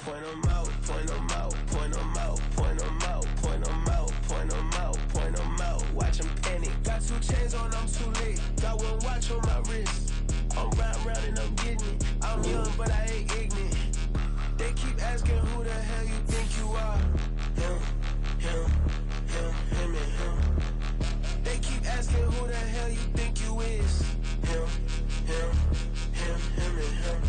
point them out, point them out, point them out, point them out, point them out, point them out, point them out. Watch them panic. Got 2 chains on, I'm too late. Got 1 watch on my wrist. I'm round and I'm getting it. I'm young, but I ain't ignorant. They keep asking who the hell you think you are. Him, and him. They keep asking who the hell you think you is. Him, and him.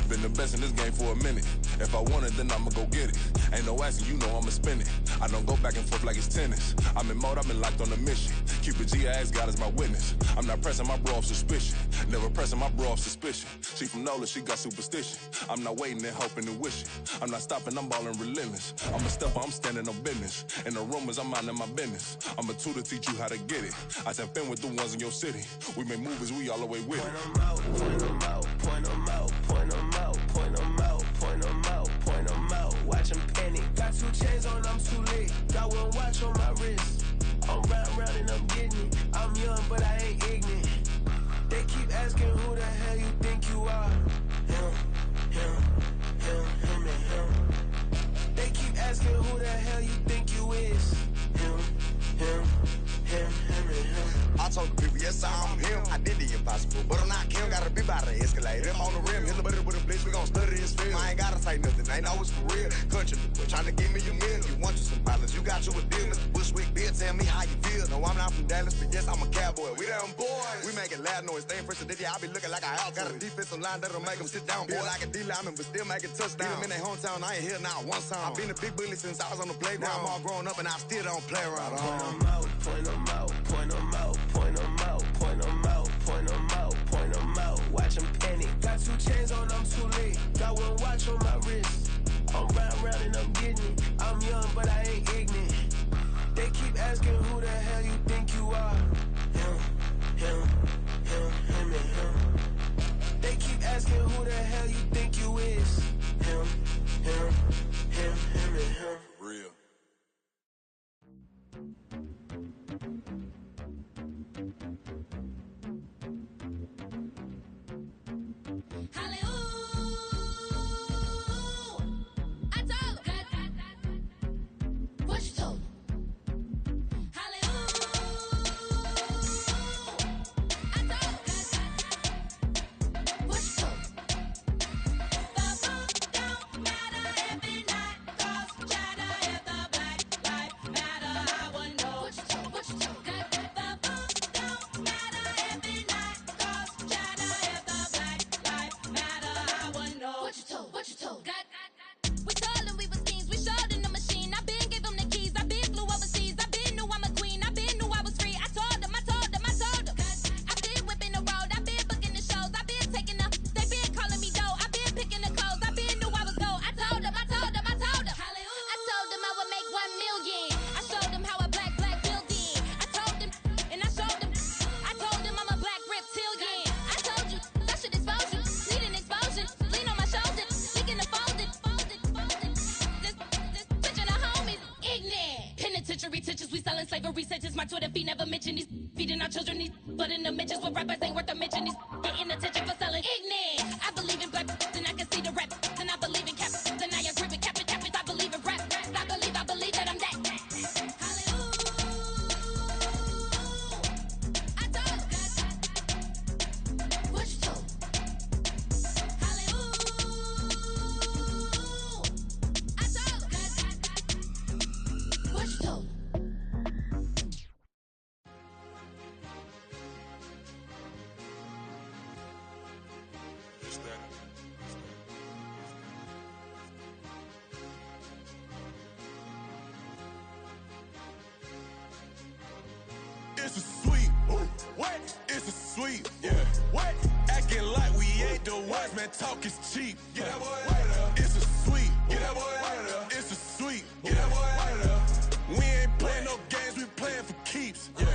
Been the best in this game for a minute. If I want it, then I'ma go get it. Ain't no asking, you know I'ma spend it. I don't go back and forth like it's tennis. I'm in mode, I've been locked on a mission. Keep it G, I ask God as my witness. I'm not pressing my bro off suspicion. Never pressing my bro off suspicion. She from NOLA, she got superstition. I'm not waiting and hoping and wishing. I'm not stopping, I'm balling relentless. I'm a stepper, I'm standing on business. In the rumors, I'm minding my business. I'm a tutor, teach you how to get it. I said, been with the ones in your city. We make movies, we all the way with it. Point them out, point them out, point them out, point them out, point them out, point them out, point them out. Watch them panic. Got 2 chains on, I'm too late. Got 1 watch on my wrist. I'm round and I'm getting it. I'm young, but I ain't ignorant. They keep asking who the hell you think you are. Him, and him. They keep asking who the hell you think you is. Him, and him. I told the people, yes, I'm him. I did the impossible, but I'm not Kim. Gotta be by the escalator. Him on the rim, hit a better with a blitz. We gon' study his film. I ain't gotta say nothing, ain't know it's for real. Country, trying to give me a meal. You want you some pilots, you got you a deal. Mr. Bushwick, Bill, tell me how you feel. No, I'm not from Dallas, but yes, I'm a cowboy. We them boys. We making loud noise. Staying fresh to I be looking like a house. Got a defensive line that'll make them sit down. Feel like a D-lineman, but still making touchdowns. Beat them in their hometown, I ain't here now one time. I've been a big bully since I was on the playground. Now I'm all grown up and I still don't play around. Point them out, point them out, point them out, point them out, point them out, point them out, point them out. Watch them panic. Got 2 chains on, I'm too late. Got 1 watch on my wrist. I'm round and I'm getting it. I'm young, but I ain't ignorant. They keep asking who the hell you think you are. Him, and him. They keep asking who the hell you think you is. Him, and him. Real. Slavery sentence, my Twitter feed never mention these feeding our children these but in the mentions what rappers ain't worth a mention these getting attention for selling ignorant. I believe in black and I can see the rap and I believe in cap and I agree with cap I believe in rap. I believe that I'm that. It's a sweet, what? It's a sweet, yeah. What? Acting like we ain't the ones, man. Talk is cheap. Get that boy out of there. It's a sweet, get that boy out of there. It's a sweet, get that boy out of there. We ain't playing no games, we playing for keeps. Yeah.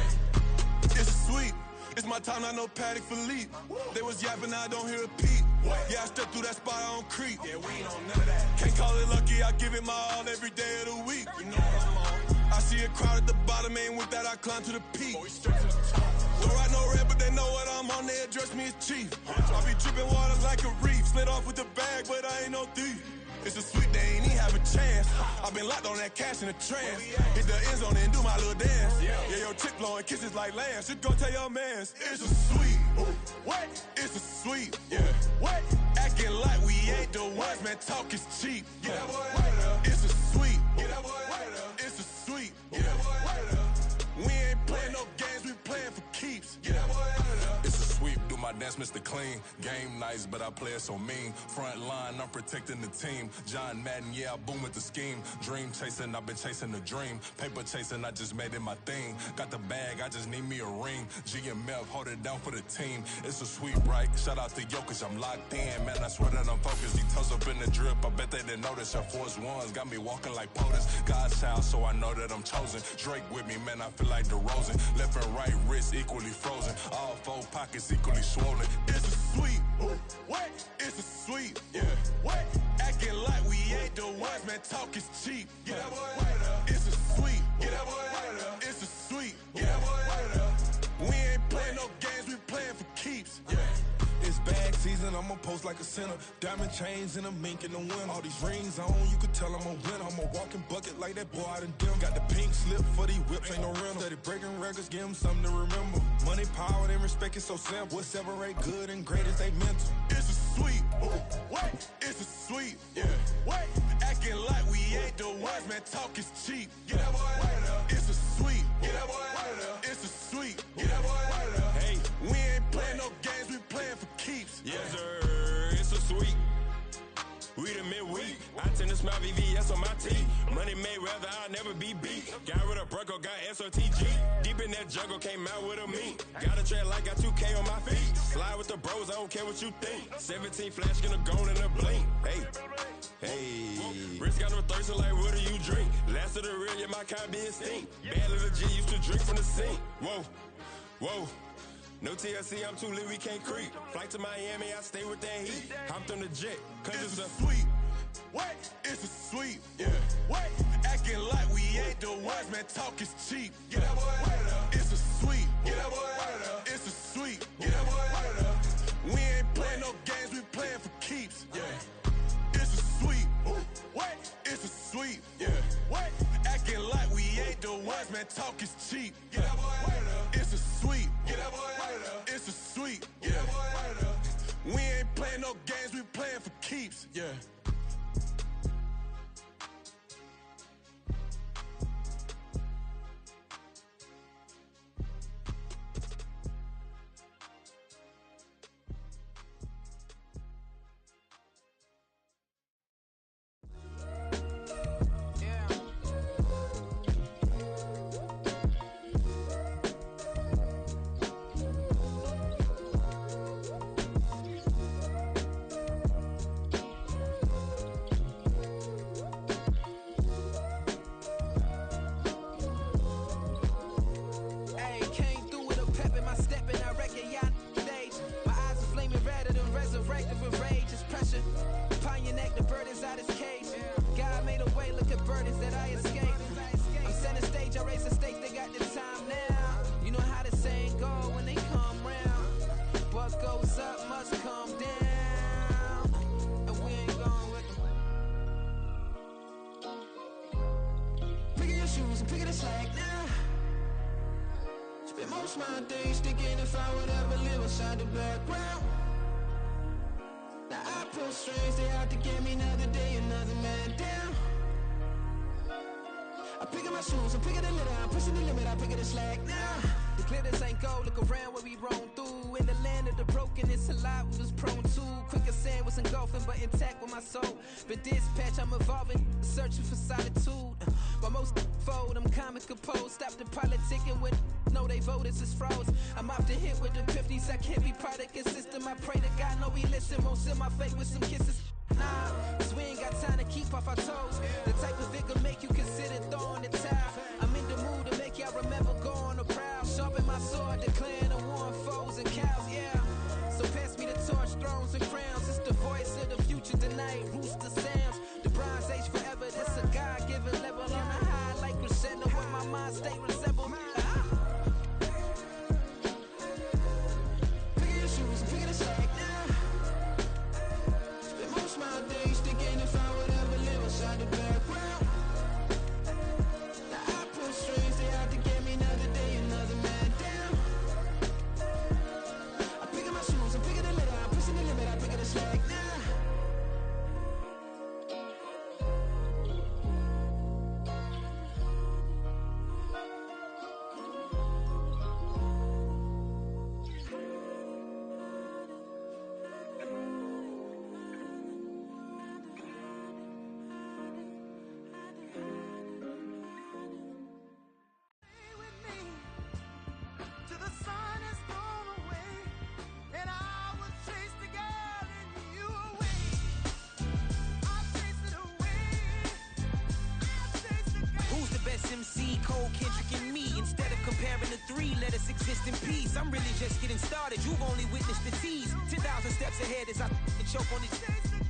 It's a sweet. It's my time, not no Patty Philippe. They was yapping, I don't hear a peep. Yeah, I stepped through that spot, I don't creep. Yeah, we ain't on none of that. Can't call it lucky, I give it my all every day of the week. You know what I'm on. I see a crowd at the bottom, and with that I climb to the peak. Don't write no red, but they know what I'm on, they address me as chief. I be dripping water like a reef, slid off with the bag, but I ain't no thief. It's a sweep, they ain't even have a chance. I've been locked on that cash in a trance. Hit the end zone and do my little dance. Yeah, your chick blowing kisses like lambs. You go tell your mans. It's a sweep. What? It's a sweep. Yeah. What? Acting like we ain't the ones, man. Talk is cheap. Yeah. It's a sweep. It's a sweep. Yeah. We ain't playing no games, we playing for keeps. Yeah. It's a sweep, do my dance, Mr. Clean. Game nice, but I play it so mean. Front line, I'm protecting the team. John Madden, yeah, I boom with the scheme. Dream chasing, I've been chasing the dream. Paper chasing, I just made it my thing. Got the bag, I just need me a ring. GMF, hold it down for the team. It's a sweep, right? Shout out to Jokic, I'm locked in. Man, I swear that I'm focused. These toes up in the drip, I bet they didn't notice. Your force ones got me walking like POTUS. God's child, so I know that I'm chosen. Drake with me, man, I feel like DeRozan. Left and right wrist equally frozen. All four pockets equally swollen. It's a sweep. What? It's a sweep. Yeah. What? Acting like we ain't the ones, man. Talk is cheap. Yeah. It's a sweep. It's a sweep. Yeah. We ain't playing no games, we playing for keeps. Yeah. It's bag season, I'ma post like a sinner. Diamond chains and a mink in the wind. All these rings on, you could tell I'm a winner. I'm a walking bucket like that boy out in Denver. Got the pink slip for these whips, ain't no rental. Steady breaking records, give them something to remember. Money, power, and respect is so simple. What separate good and great is they mental. It's a sweep. What? It's a sweep. Yeah. What? Acting like we ain't the ones, man. Talk is cheap. Yeah. It's a sweep. It's a sweep. Yeah. Hey, we ain't playing no games, we playing for keeps. Yes, sir. It's a sweep. We the midweek. I tend to smile VVS on my teeth. Money made rather I'll never be beat. Got rid of Brucko, got SOTG. Deep in that jungle, came out with a meat. Got a trail like got 2K on my feet. Slide with the bros, I don't care what you think. 17 flash, gonna go in a blink. Hey, Rich got no thirst, like what do you drink? Last of the real, yeah, my kind be extinct. Bad little G used to drink from the sink. Whoa. No TLC, I'm too lit, we can't creep. Flight to Miami, I stay with that heat. Hopped on the jet, cause it's a sweep. What? It's a sweep. Yeah. What? Acting like we ain't the ones, man. Talk is cheap. Yeah. It's a sweep. It's a sweep. Yeah. We ain't playing no games, we playing for keeps. Yeah. It's a sweep. What? It's a sweep. Yeah. What? Acting like we ain't the ones, man. Talk is cheap. Yeah. It's a sweep. It's a sweep. Yeah. We ain't playing no games, we playing for keeps. Yeah. let's exist in peace. I'm really just getting started. You've only witnessed the tease. 10,000 steps ahead as I choke on it.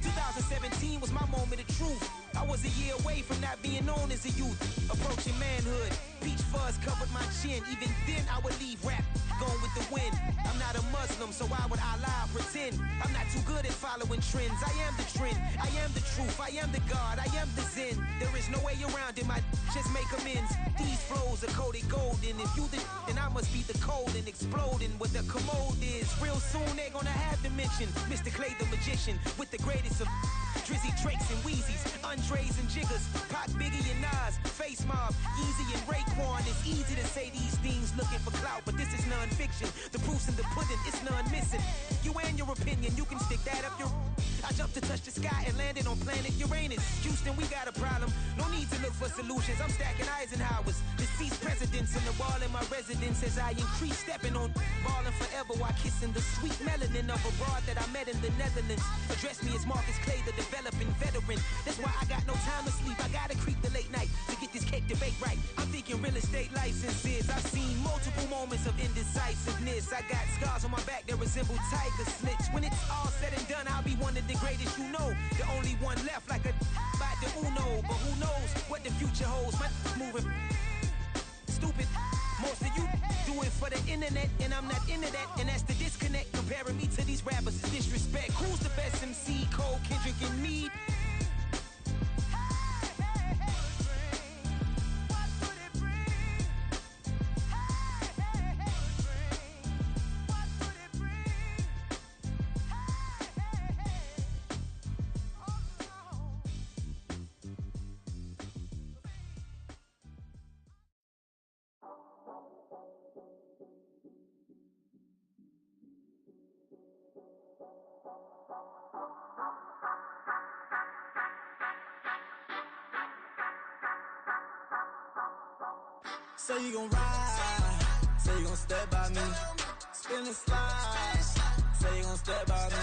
2017 was my moment of truth. I was a year away from not being known as a youth. Approaching manhood, peach fuzz covered my chin. Even then I would leave rap, going with the wind. I'm not a Muslim, so why would I lie or pretend? I'm not too good at following trends. I am the trend, I am the truth, I am the God, I am the Zen. There is no way around it, my just make amends. These flows are coated golden. If you the then I must be the cold and exploding what the commode is. Real soon they gonna have to mention Mr. Clay the magician with the greatest of Drizzy, Drakes, and Wheezies, Andres and Jiggers, Pac, Biggie, and Nas, Face Mob, Easy and Raekwon. It's easy to say these things looking for clout, but this is non-fiction. The proof's in the pudding, it's none missing. You and your opinion, you can stick that up your... I jumped to touch the sky and landed on planet Uranus. Houston, we got a problem. No need to look for solutions. I'm stacking Eisenhowers. Deceased presidents in the wall in my residence as I increase stepping on ballin' forever while kissing the sweet melanin of a broad that I met in the Netherlands. Address me as Marcus Clay, the developing veteran. That's why I got no time to sleep. I gotta creep the late night to get this cake debate right. I'm thinking real estate licenses. I've seen multiple moments of indecisiveness. I got scars on my back that resemble tiger slits. When it's all said and done, I'll be one of the greatest you know. The only one left like a by the Uno. But who knows what the future holds. My moving stupid. Most of you do it for the internet, and I'm not into that. And that's the disconnect. Comparing me to these rappers is disrespect. Who's the best MC? Cole, Kendrick, and me? Say you gon' ride, say you gon' step by me, spin and slide, say you gon' step by me,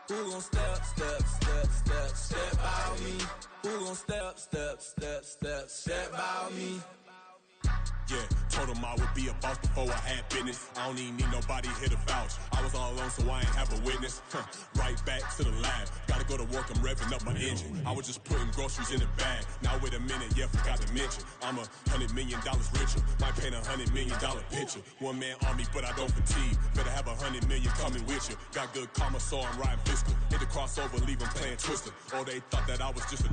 who gon' step by me, who gon' step by me. Yeah, told him I would be a boss before I had business. I don't even need nobody here to vouch. I was all alone, so I ain't have a witness. Right back to the lab. Gotta go to work, I'm revving up my engine. I was just putting groceries in the bag. Now wait a minute, yeah, forgot to mention. I'm $100 million richer. Might paint $100 million picture. One man army, but I don't fatigue. Better have 100 million coming with you. Got good karma, so I'm riding fiscal. Hit the crossover, leave them playing Twister. Or they thought that I was just a...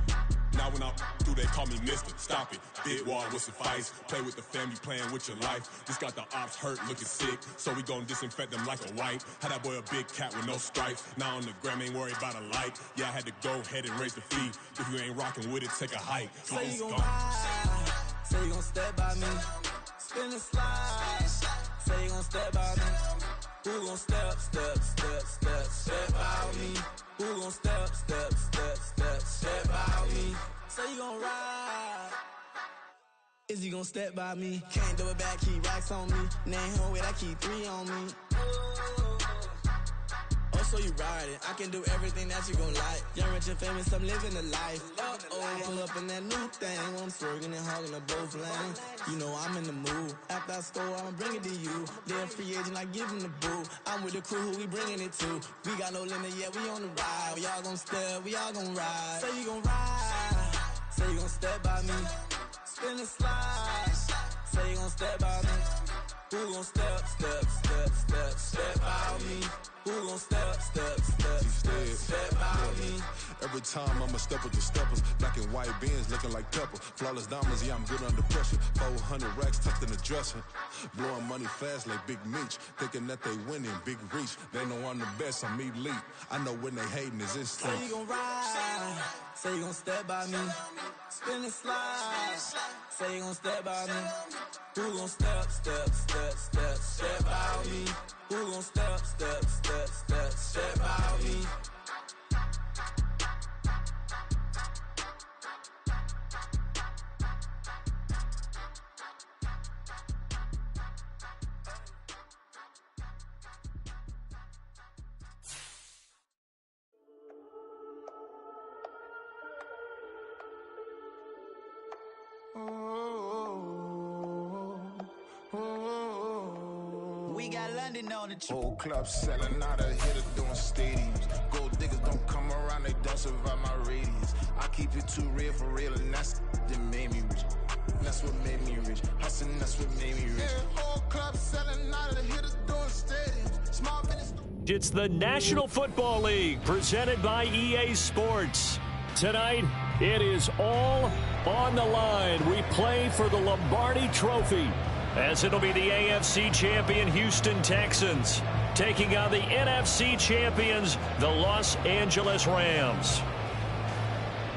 Now when I do, they call me Mister. Stop it. Big wall will suffice. Play with the family, playing with your life. Just got the ops hurt, looking sick. So we gon' disinfect them like a wipe. Had that boy a big cat with no stripes. Now on the gram, ain't worried about a light. Yeah, I had to go ahead and raise the fee. If you ain't rocking with it, take a hike. Say you gon' ride, say you gon' step by me, spin and slide. Say you gon' step by me, who gon' step by me, who gon' step by me. Say you gon' ride, is he gon' step by me? Can't do it back, keep racks on me. Name home with I keep 3 on me. Oh, so you ride it. I can do everything that you gon' like. Young, rich, and famous, I'm living the life. Pull up in that new thing. When I'm swerving and hogging up both lanes. You know I'm in the mood. After I score, I'ma bring it to you. They're a free agent, I give him the boo. I'm with the crew, who we bringing it to. We got no limit, yeah, we on the ride. We all gon' step, we all gon' ride. Say you gon' ride, say you gon' step by me. Spin and slide, say you gon' step by me. Who gon' step by me? Who gon' step by me? Every time I'ma step with the steppers. Black and white beans looking like pepper. Flawless diamonds, yeah, I'm good under pressure. 400 racks tucked in the dresser. Blowing money fast like Big Meech. Thinking that they winning, big reach. They know I'm the best, I'm elite. I know when they hating is instinct. Say you gon' ride, say you gon' step by me. Spin and slide, say you gon' step by me. Who gon' step by me? Who gon' step by me? London on the trip. Whole club selling out, a hitter doing stadiums. Gold diggers don't come around, they don't survive my radius. I keep it too real for real, and that's that made me rich. That's what made me rich. Hustling, that's what made me rich. Yeah, whole club selling out, the hitters doing stadiums. Small business. It's the National Football League presented by EA Sports. Tonight, it is all on the line. We play for the Lombardi Trophy, as it'll be the AFC champion Houston Texans taking on the NFC champions, the Los Angeles Rams.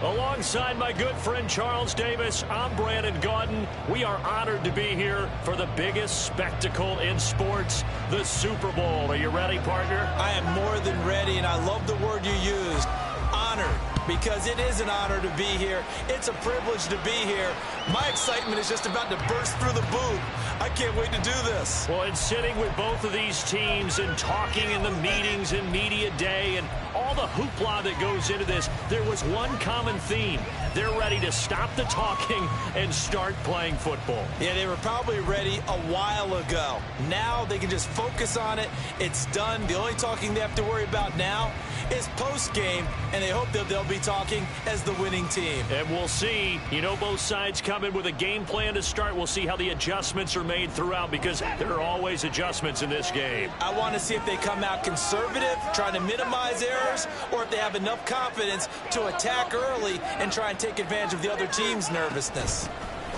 Alongside my good friend Charles Davis, I'm Brandon Gaudin. We are honored to be here for the biggest spectacle in sports, the Super Bowl. Are you ready, partner? I am more than ready, and I love the word you used, honored, because it is an honor to be here. It's a privilege to be here. My excitement is just about to burst through the booth. I can't wait to do this. Well, it's sitting with both of these teams and talking in the meetings and media day and all the hoopla that goes into this. There was one common theme. They're ready to stop the talking and start playing football. Yeah, they were probably ready a while ago. Now they can just focus on it. It's done. The only talking they have to worry about now is post-game, and they hope that they'll be talking as the winning team. And we'll see. You know, both sides come in with a game plan to start. We'll see how the adjustments are made throughout, because there are always adjustments in this game. I want to see if they come out conservative, trying to minimize errors, or if they have enough confidence to attack early and try and take advantage of the other team's nervousness.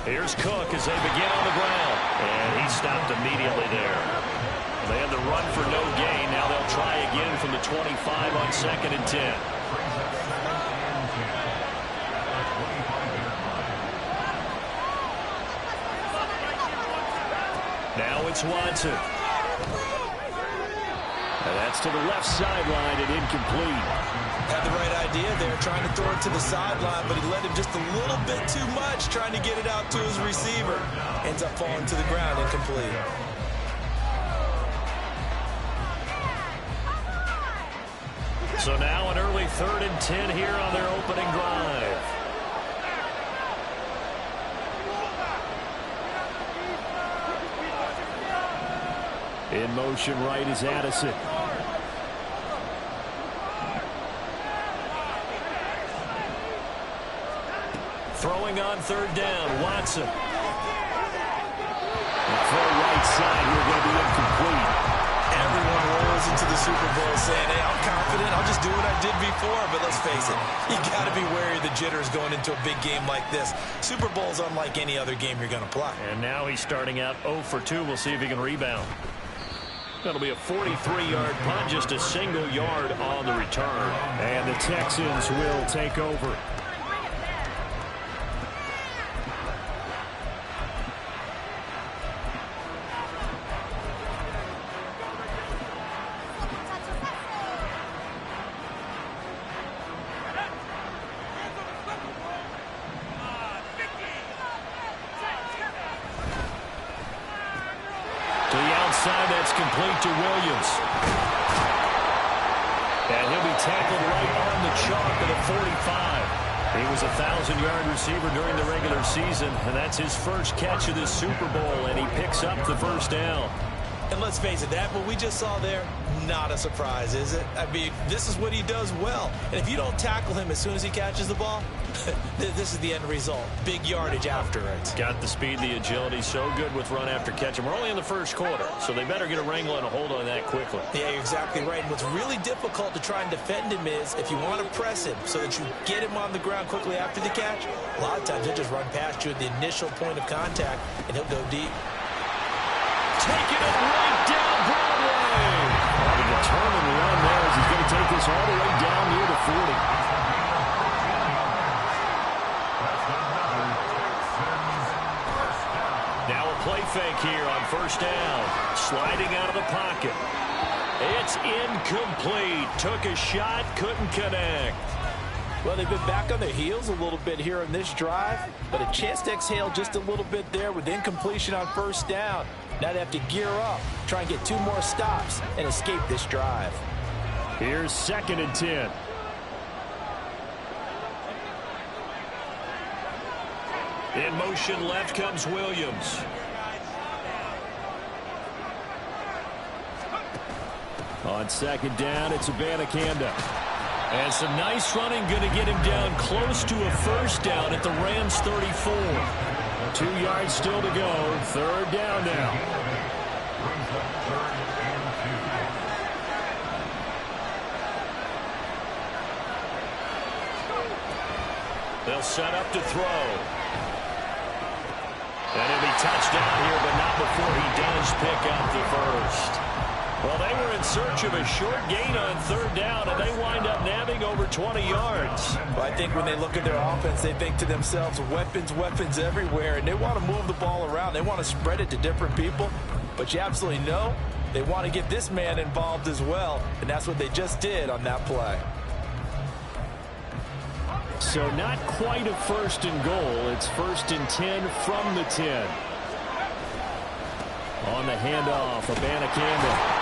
Here's Cook as they begin on the ground. And he stopped immediately there. They had the run for no gain. Now they'll try again from the 25 on 2nd and 10. Now it's Watson. And that's to the left sideline and incomplete. Had the right idea there, trying to throw it to the sideline, but he let him just a little bit too much, trying to get it out to his receiver. Ends up falling to the ground, incomplete. So now an early 3rd and 10 here on their opening drive. In motion right is Addison. Throwing on 3rd down, Watson. The throw right side here going to be incomplete. Everyone rolls into the Super Bowl saying, hey, I'm confident. I'll just do what I did before. But let's face it, you got to be wary of the jitters going into a big game like this. Super Bowl's unlike any other game you're going to play. And now he's starting out 0 for 2. We'll see if he can rebound. That'll be a 43-yard punt, just a single yard on the return. And the Texans will take over. That's complete to Williams. And he'll be tackled right on the chalk at a 45. He was a 1,000-yard receiver during the regular season, and that's his first catch of this Super Bowl, and he picks up the first down. And let's face it, that what we just saw there, not a surprise, is it? I mean, this is what he does well. And if you don't tackle him as soon as he catches the ball, this is the end result. Big yardage after it. Got the speed, the agility, so good with run after catch. And we're only in the first quarter, so they better get a wrangle and a hold on that quickly. Yeah, you're exactly right. And what's really difficult to try and defend him is if you want to press him so that you get him on the ground quickly after the catch, a lot of times he'll just run past you at the initial point of contact, and he'll go deep. Taking it right down Broadway. A determined run there as he's going to take this all the way down near the 40. Now a play fake here on 1st down. Sliding out of the pocket. It's incomplete. Took a shot, couldn't connect. Well, they've been back on their heels a little bit here on this drive, but a chance to exhale just a little bit there with incompletion on 1st down. Now they have to gear up, try and get 2 more stops, and escape this drive. Here's 2nd and 10. In motion left comes Williams. On second down, it's Abanikanda. And some nice running, going to get him down close to a first down at the Rams 34. 2 yards still to go. Third down now. They'll set up to throw. And he'll be touched down here, but not before he does pick up the first. Well, they were in search of a short gain on third down, and they wind up nabbing over 20 yards. Well, I think when they look at their offense, they think to themselves, weapons, weapons everywhere, and they want to move the ball around. They want to spread it to different people, but you absolutely know they want to get this man involved as well, and that's what they just did on that play. So not quite a first and goal. It's 1st and 10 from the 10. On the handoff, Abanikanda.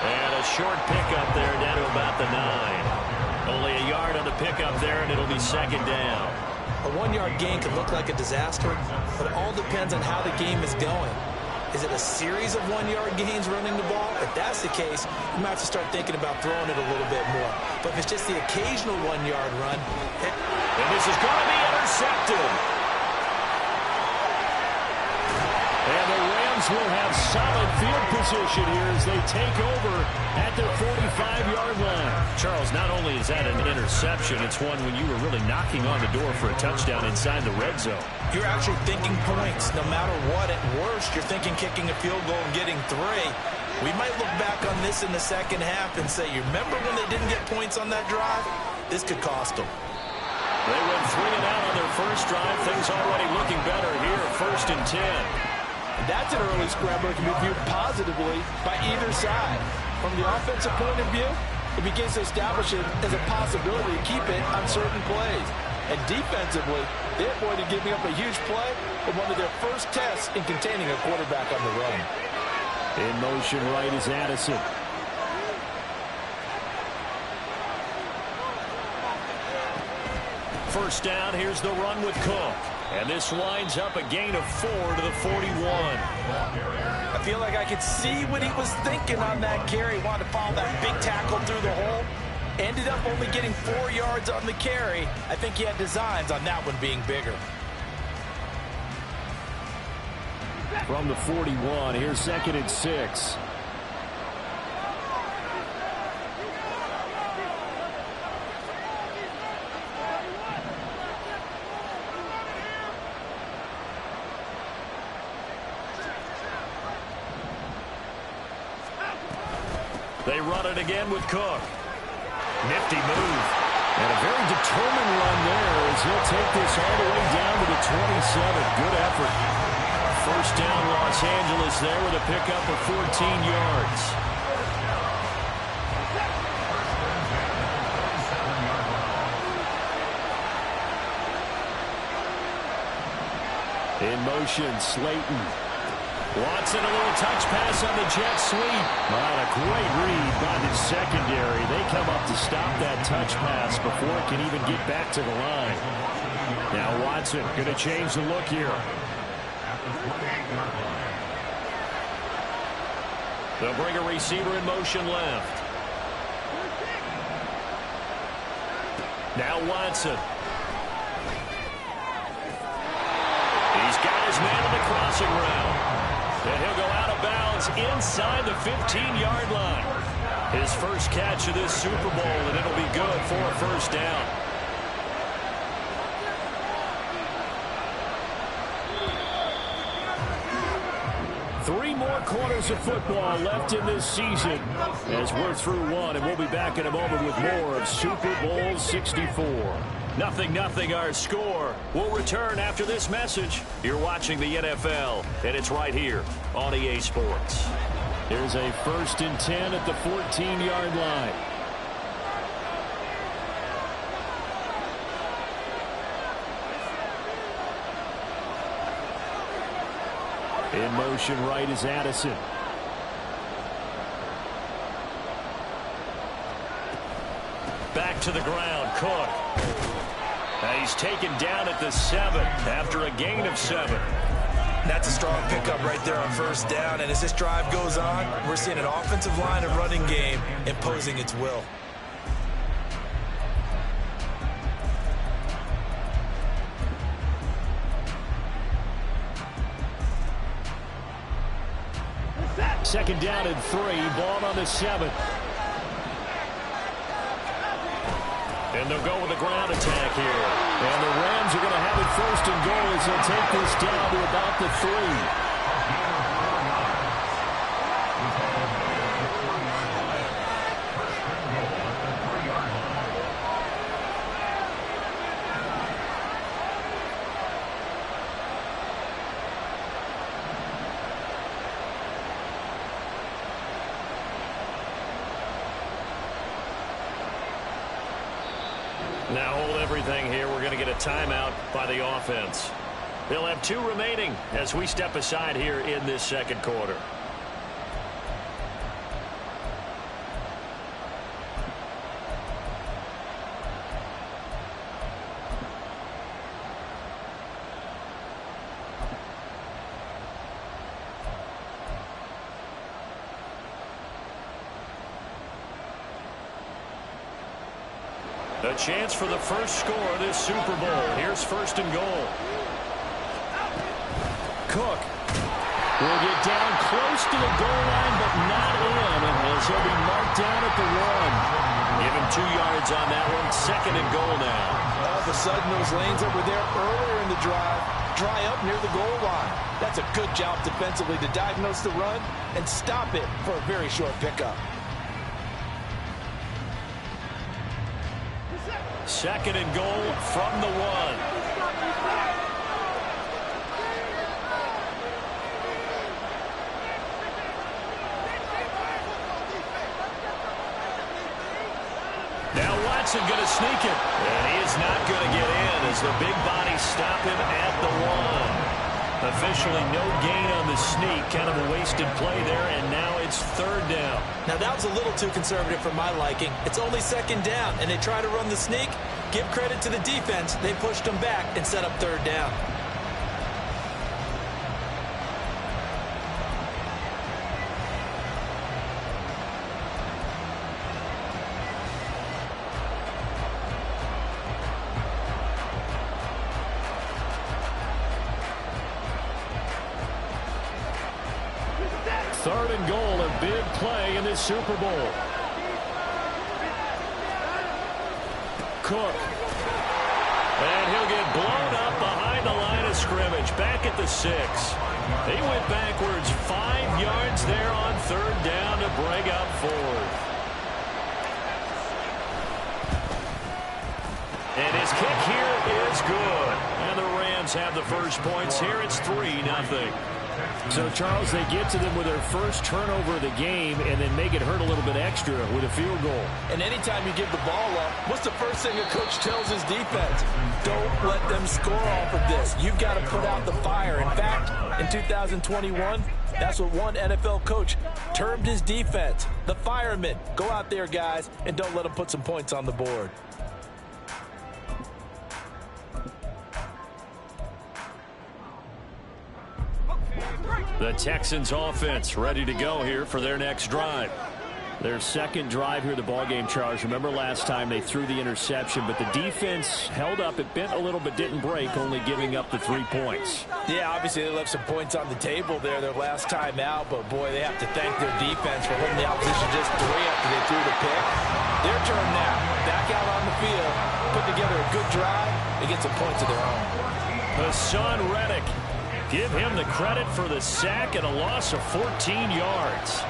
And a short pickup there down to about the 9. Only a yard on the pickup there, and it'll be second down. A 1-yard gain could look like a disaster, but it all depends on how the game is going. Is it a series of 1-yard gains running the ball? If that's the case, you might have to start thinking about throwing it a little bit more. But if it's just the occasional 1-yard run... And this is going to be intercepted. And the Rams will have solid field position here as they take over at their 45-yard line. Charles, not only is that an interception, it's one when you were really knocking on the door for a touchdown inside the red zone. You're actually thinking points. No matter what, at worst, you're thinking kicking a field goal and getting 3. We might look back on this in the second half and say, you remember when they didn't get points on that drive? This could cost them. They went 3 and out on their first drive. Things already looking better here, 1st and 10. And that's an early scramble that can be viewed positively by either side. From the offensive point of view, it begins to establish it as a possibility to keep it on certain plays. And defensively, they avoided giving up a huge play in one of their first tests in containing a quarterback on the run. In motion right is Addison. First down, here's the run with Cook. And this lines up a gain of 4 to the 41. I feel like I could see what he was thinking on that carry. Wanted to follow that big tackle through the hole. Ended up only getting 4 yards on the carry. I think he had designs on that one being bigger. From the 41, here's 2nd and 6. They run it again with Cook. Nifty move. And a very determined run there as he'll take this all the way down to the 27. Good effort. First down, Los Angeles there with a pickup of 14 yards. In motion, Slayton. Watson, a little touch pass on the jet sweep. Not a great read by the secondary. They come up to stop that touch pass before it can even get back to the line. Now Watson going to change the look here. They'll bring a receiver in motion left. Now Watson. He's got his man on the crossing route. And he'll go out of bounds inside the 15-yard line. His first catch of this Super Bowl, and it'll be good for a first down. Three more quarters of football left in this season as we're through one, and we'll be back in a moment with more of Super Bowl 64. 0-0 our score. We'll return after this message. You're watching the NFL, and it's right here on EA Sports. There's a 1st and 10 at the 14-yard line. In motion right is Addison. Back to the ground, Cook. He's taken down at the 7 after a gain of 7. That's a strong pickup right there on first down. And as this drive goes on, we're seeing an offensive line and running game imposing its will. Second down and 3, ball on the 7. And they'll go with a ground attack here. And the Rams are going to have it first and goal as they'll take this down to about the 3. Now hold everything here. We're going to get a timeout by the offense. They'll have 2 remaining as we step aside here in this second quarter. A chance for the first score of this Super Bowl. Here's first and goal. Cook will get down close to the goal line, but not in, as he'll be marked down at the 1. Give him 2 yards on that one. Second and goal now. All of a sudden, those lanes that were there earlier in the drive dry up near the goal line. That's a good job defensively to diagnose the run and stop it for a very short pickup. Second and goal from the 1. Now Watson going to sneak it. And he is not going to get in as the big bodies stop him at the 1. Officially no gain on the sneak. Kind of a wasted play there, and now it's third down. Now that was a little too conservative for my liking. It's only second down, and they try to run the sneak. Give credit to the defense. They pushed them back and set up third down. Third and goal, a big play in this Super Bowl. Cook. And he'll get blown up behind the line of scrimmage. Back at the 6. He went backwards 5 yards there on third down to bring up 4th. And his kick here is good. And the Rams have the first points here. It's 3-0. So, Charles, they get to them with their first turnover of the game and then make it hurt a little bit extra with a field goal. And anytime you give the ball up, what's the first thing a coach tells his defense? Don't let them score off of this. You've got to put out the fire. In fact, in 2021, that's what one NFL coach termed his defense. The firemen. Go out there, guys, and don't let them put some points on the board. The Texans offense ready to go here for their next drive. Their second drive here, the ballgame, Charles. Remember last time they threw the interception, but the defense held up. It bent a little but didn't break, only giving up the 3 points. Yeah, obviously they left some points on the table there their last time out, but boy, they have to thank their defense for holding the opposition just 3 after they threw the pick. Their turn now. Back out on the field, put together a good drive, and get some points of their own. Hassan Reddick. Give him the credit for the sack and a loss of 14 yards.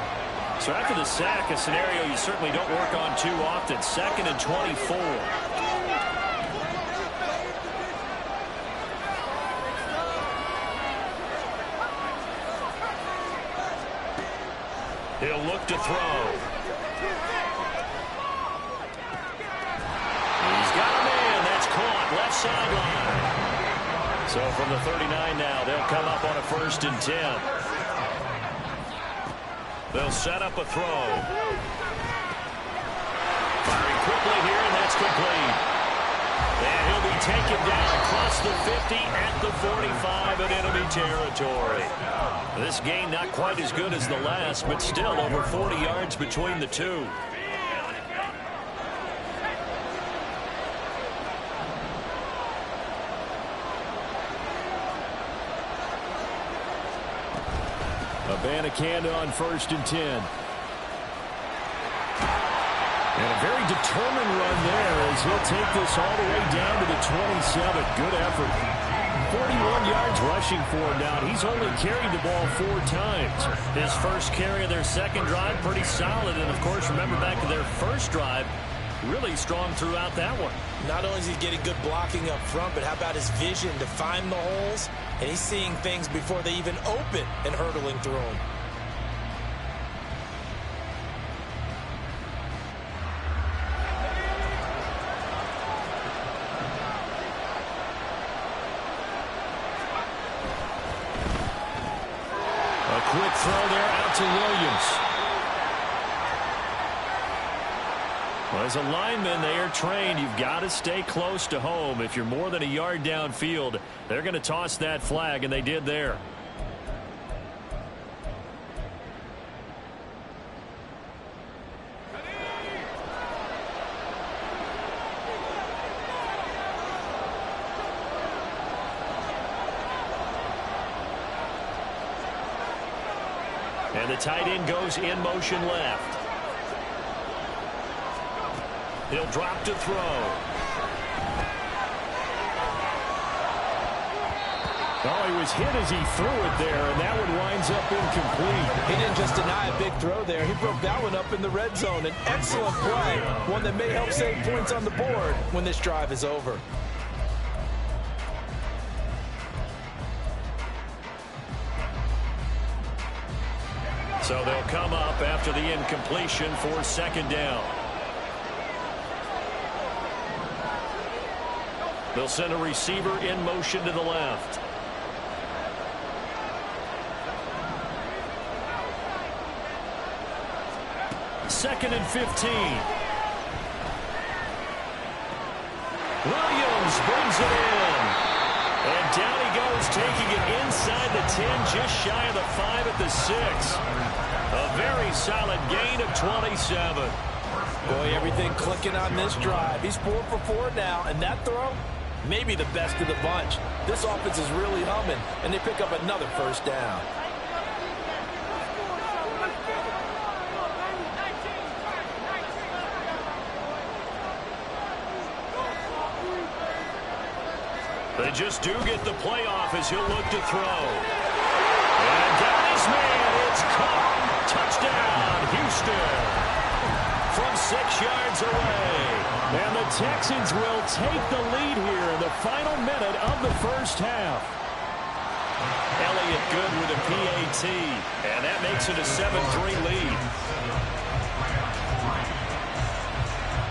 So after the sack, a scenario you certainly don't work on too often. 2nd and 24. He'll look to throw. He's got a man. That's caught. Left sideline. So from the 39 now, they'll come up on a 1st and 10. They'll set up a throw. Firing quickly here, and that's complete. And he'll be taken down across the 50 at the 45 in enemy territory. This game not quite as good as the last, but still over 40 yards between the two. Abanikanda on 1st and 10. And a very determined run there as he'll take this all the way down to the 27. Good effort. 41 yards rushing for him now. He's only carried the ball 4 times. His first carry of their second drive, pretty solid. And, of course, remember back to their first drive, really strong throughout that one. Not only is he getting good blocking up front, but how about his vision to find the holes? And he's seeing things before they even open and hurtling through them. Quick throw there out to Williams. Well, as a lineman, they are trained. You've got to stay close to home. If you're more than a yard downfield, they're going to toss that flag, and they did there. And the tight end goes in motion left. He'll drop to throw. Oh, he was hit as he threw it there, and that one winds up incomplete. He didn't just deny a big throw there. He broke that one up in the red zone. An excellent play, one that may help save points on the board when this drive is over. So they'll come up after the incompletion for 2nd down. They'll send a receiver in motion to the left. Second and 15. Williams brings it in. And down he goes, taking it inside the 10, just shy of the 5 at the 6. A very solid gain of 27. Boy, everything clicking on this drive. He's 4 for 4 now, and that throw, maybe the best of the bunch. This offense is really humming, and they pick up another 1st down. They just do get the playoff as he'll look to throw. And got his man. It's caught. Touchdown, Houston. From 6 yards away. And the Texans will take the lead here in the final minute of the 1st half. Elliott good with a PAT. And that makes it a 7-3 lead.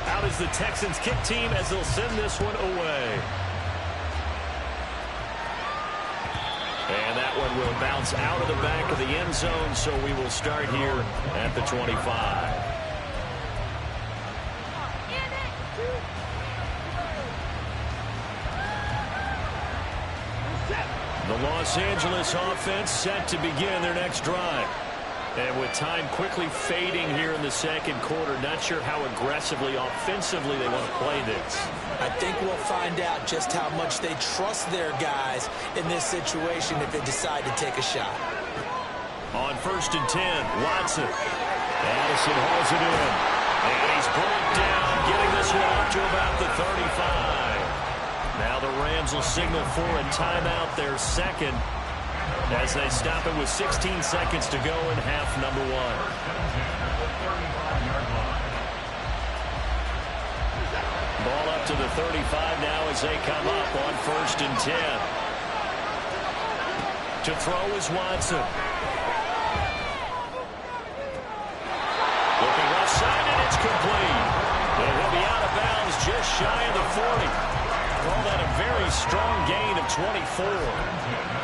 Out is the Texans kick team as they'll send this one away. And that one will bounce out of the back of the end zone, so we will start here at the 25. The Los Angeles offense set to begin their next drive. And with time quickly fading here in the 2nd quarter, not sure how aggressively, offensively they want to play this. I think we'll find out just how much they trust their guys in this situation if they decide to take a shot. On 1st and 10, Watson. Addison hauls it in. And he's brought down, getting this one up to about the 35. Now the Rams will signal for a timeout, their 2nd, as they stop it with 16 seconds to go in half number 1. Ball up to the 35 now as they come up on 1st and 10. To throw is Watson. Looking left side, and it's complete. And he'll be out of bounds just shy of the 40. Call that a very strong gain of 24.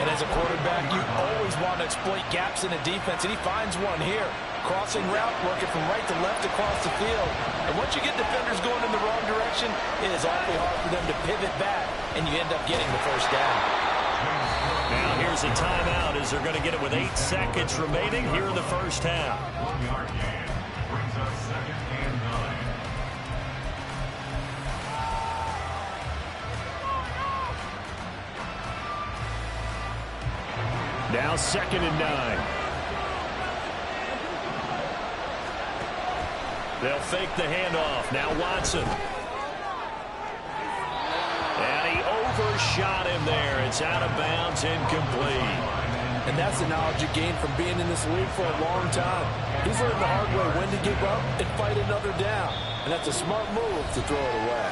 And as a quarterback, you always want to exploit gaps in a defense, and he finds one here. Crossing route, working from right to left across the field. And once you get defenders going in the wrong direction, it is awfully hard for them to pivot back and you end up getting the first down. Now here's a timeout as they're going to get it with 8 seconds remaining here in the first half. 1-yard gain brings us 2nd and 9. Now 2nd and 9. They'll fake the handoff. Now Watson. And he overshot him there. It's out of bounds, incomplete. And that's the knowledge you gain from being in this league for a long time. He's learned the hard way when to give up and fight another down. And that's a smart move to throw it away.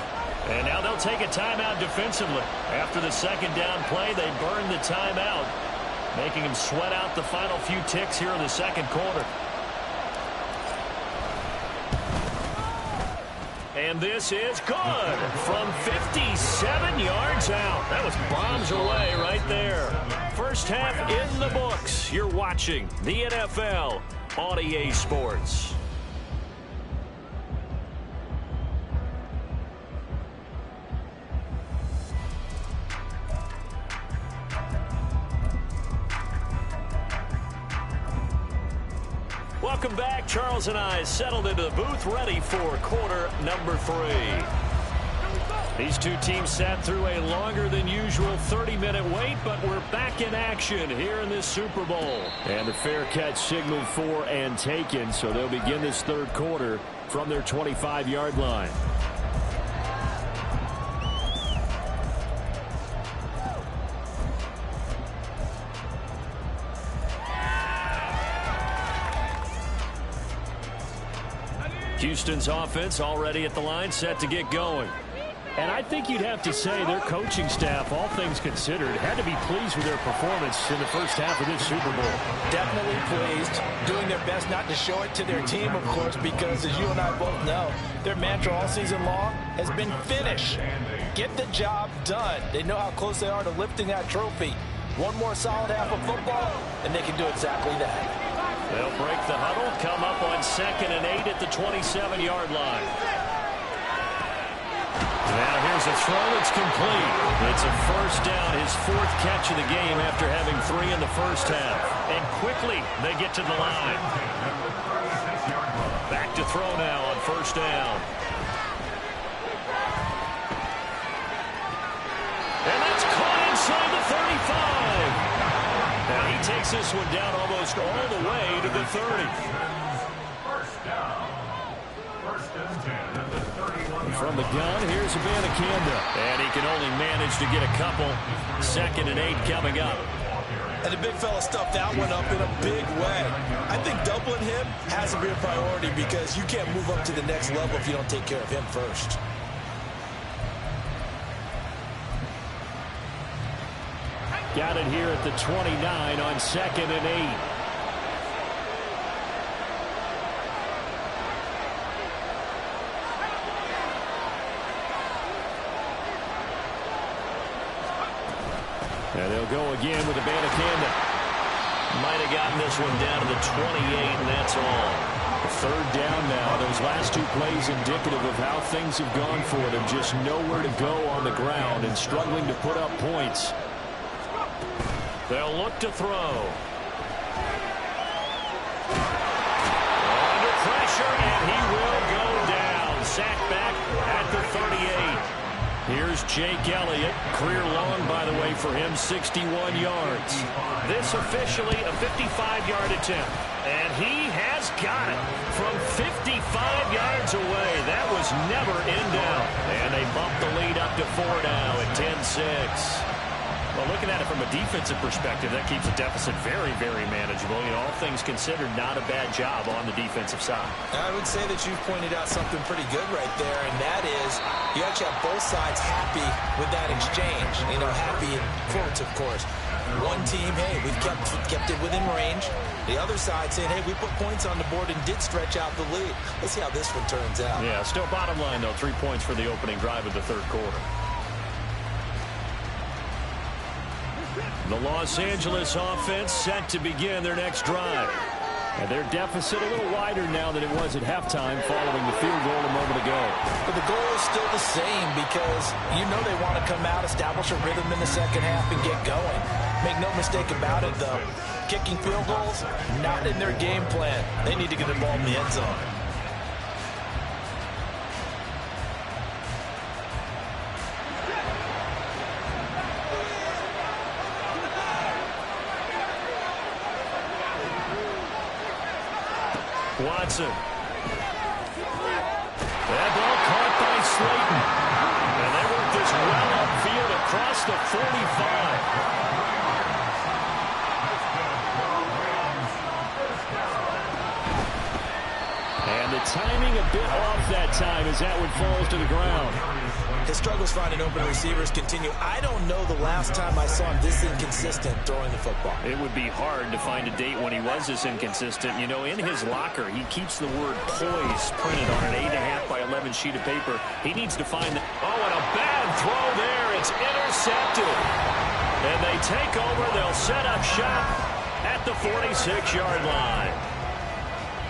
And now they'll take a timeout defensively. After the 2nd down play, they burn the timeout, making him sweat out the final few ticks here in the 2nd quarter. And this is good from 57 yards out. That was bombs away right there. First half in the books. You're watching the NFL on EA Sports. Welcome back. Charles and I settled into the booth, ready for quarter number 3. These two teams sat through a longer than usual 30-minute wait, but we're back in action here in this Super Bowl. And the fair catch signaled for and taken, so they'll begin this 3rd quarter from their 25-yard line. Houston's offense already at the line, set to get going. And I think you'd have to say their coaching staff, all things considered, had to be pleased with their performance in the first half of this Super Bowl. Definitely pleased, doing their best not to show it to their team, of course, because as you and I both know, their mantra all season long has been finish. Get the job done. They know how close they are to lifting that trophy. One more solid half of football, and they can do exactly that. They'll break the huddle, come up on 2nd and 8 at the 27-yard line. Now here's a throw. It's complete. It's a first down, his 4th catch of the game after having 3 in the first half. And quickly they get to the line. Back to throw now on 1st down. And that's caught inside the 35. Now he takes this one down almost all the way to the 30. First down. 1st and 10 at the 31. From the gun, here's Abanikanda. And he can only manage to get a couple. 2nd and 8 coming up. And the big fella stuffed that one up in a big way. I think doubling him has to be a priority because you can't move up to the next level if you don't take care of him first. Got it here at the 29 on 2nd and 8. And they'll go again with Abanikanda. Might have gotten this one down to the 28, and that's all. 3rd down now. Those last 2 plays indicative of how things have gone for them. Just nowhere to go on the ground and struggling to put up points. They'll look to throw. Under pressure, and he will go down. Sacked back at the 38. Here's Jake Elliott. Career long, by the way, for him, 61 yards. This officially a 55-yard attempt. And he has got it from 55 yards away. That was never in doubt. And they bump the lead up to 4 now at 10-6. Well, looking at it from a defensive perspective, that keeps the deficit very, very manageable. You know, all things considered, not a bad job on the defensive side. I would say that you've pointed out something pretty good right there, and that is you actually have both sides happy with that exchange. You know, happy in quotes, of course. One team, hey, we've kept it within range. The other side saying, hey, we put points on the board and did stretch out the lead. Let's see how this one turns out. Yeah, still bottom line, though, 3 points for the opening drive of the 3rd quarter. The Los Angeles offense set to begin their next drive. And their deficit a little wider now than it was at halftime following the field goal a moment ago. But the goal is still the same because you know they want to come out, establish a rhythm in the second half, and get going. Make no mistake about it, though. Kicking field goals, not in their game plan. They need to get the ball in the end zone. Watson. That ball caught by Slayton. And they work this well upfield across the 45. And the timing a bit off that time as that one falls to the ground. His struggles finding open receivers continue. I don't know the last time I saw him this inconsistent throwing the football. It would be hard to find a date when he was this inconsistent. You know, in his locker, he keeps the word poise printed on an 8.5 by 11 sheet of paper. He needs to find that. Oh, and a bad throw there. It's intercepted. And they take over. They'll set up shop at the 46-yard line.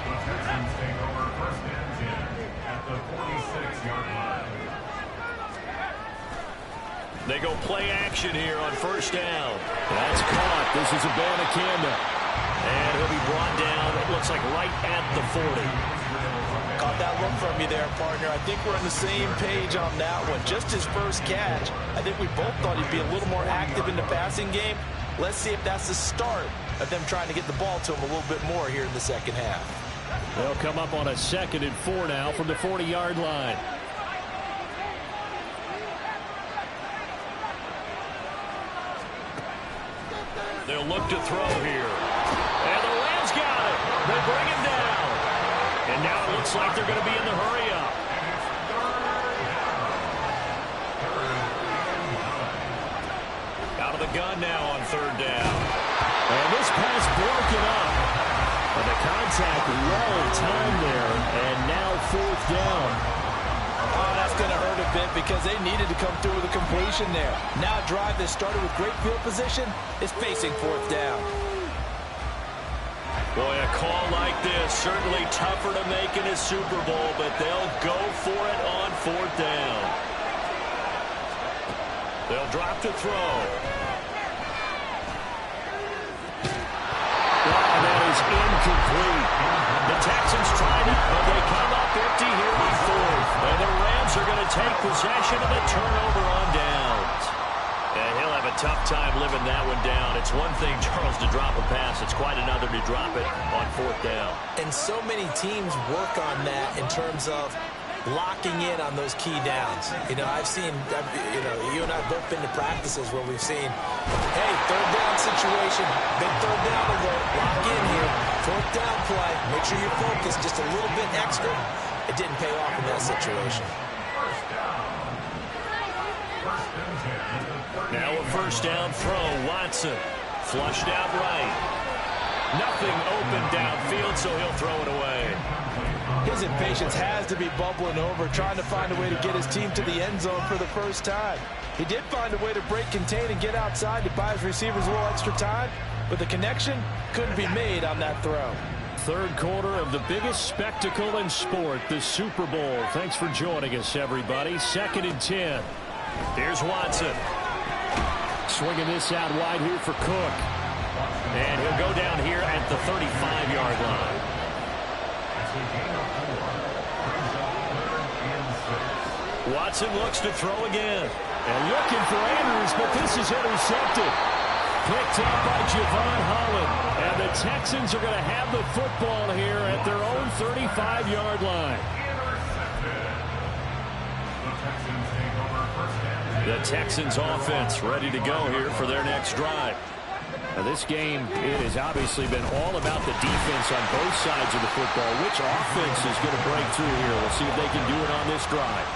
The Texans take over first and 10 at the 46-yard line. They go play action here on first down. That's caught. This is Abanikanda. And he'll be brought down, it looks like right at the 40. Caught that look from you there, partner. I think we're on the same page on that one. Just his first catch. I think we both thought he'd be a little more active in the passing game. Let's see if that's the start of them trying to get the ball to him a little bit more here in the second half. They'll come up on a 2nd and 4 now from the 40-yard line. They'll look to throw here. And the Rams got it. They bring him down. And now it looks like they're going to be in the hurry-up. Out of the gun now on 3rd down. And this pass broken up. And the contact well timed there. And now 4th down. Oh, that's going to hurt a bit because they needed to come through with a completion there. Now a drive that started with great field position is facing 4th down. Boy, a call like this, certainly tougher to make in a Super Bowl, but they'll go for it on 4th down. They'll drop to throw. Wow, that is incomplete. The Texans tried it, but they come up empty here on 4th. And the Rams are going to take possession of the turnover on downs. And he'll have a tough time living that one down. It's one thing, Charles, to drop a pass. It's quite another to drop it on 4th down. And so many teams work on that in terms of locking in on those key downs. You know, I've seen, you and I have both been to practices where we've seen, hey, 3rd down situation, big 3rd down alert, lock in here, 4th down play, make sure you're focused just a little bit extra. It didn't pay off in that situation. Now a 1st down throw, Watson, flushed out right. Nothing open downfield, so he'll throw it away. His impatience has to be bubbling over, trying to find a way to get his team to the end zone for the first time. He did find a way to break contain and get outside to buy his receivers a little extra time, but the connection couldn't be made on that throw. 3rd quarter of the biggest spectacle in sport, the Super Bowl. Thanks for joining us, everybody. 2nd and 10. Here's Watson. Swinging this out wide here for Cook. And he'll go down here at the 35-yard line. Watson looks to throw again. And looking for Andrews, but this is intercepted. Picked up by Javon Holland. And the Texans are going to have the football here at their own 35-yard line. The Texans offense ready to go here for their next drive. Now this game, it has obviously been all about the defense on both sides of the football. Which offense is going to break through here? We'll see if they can do it on this drive.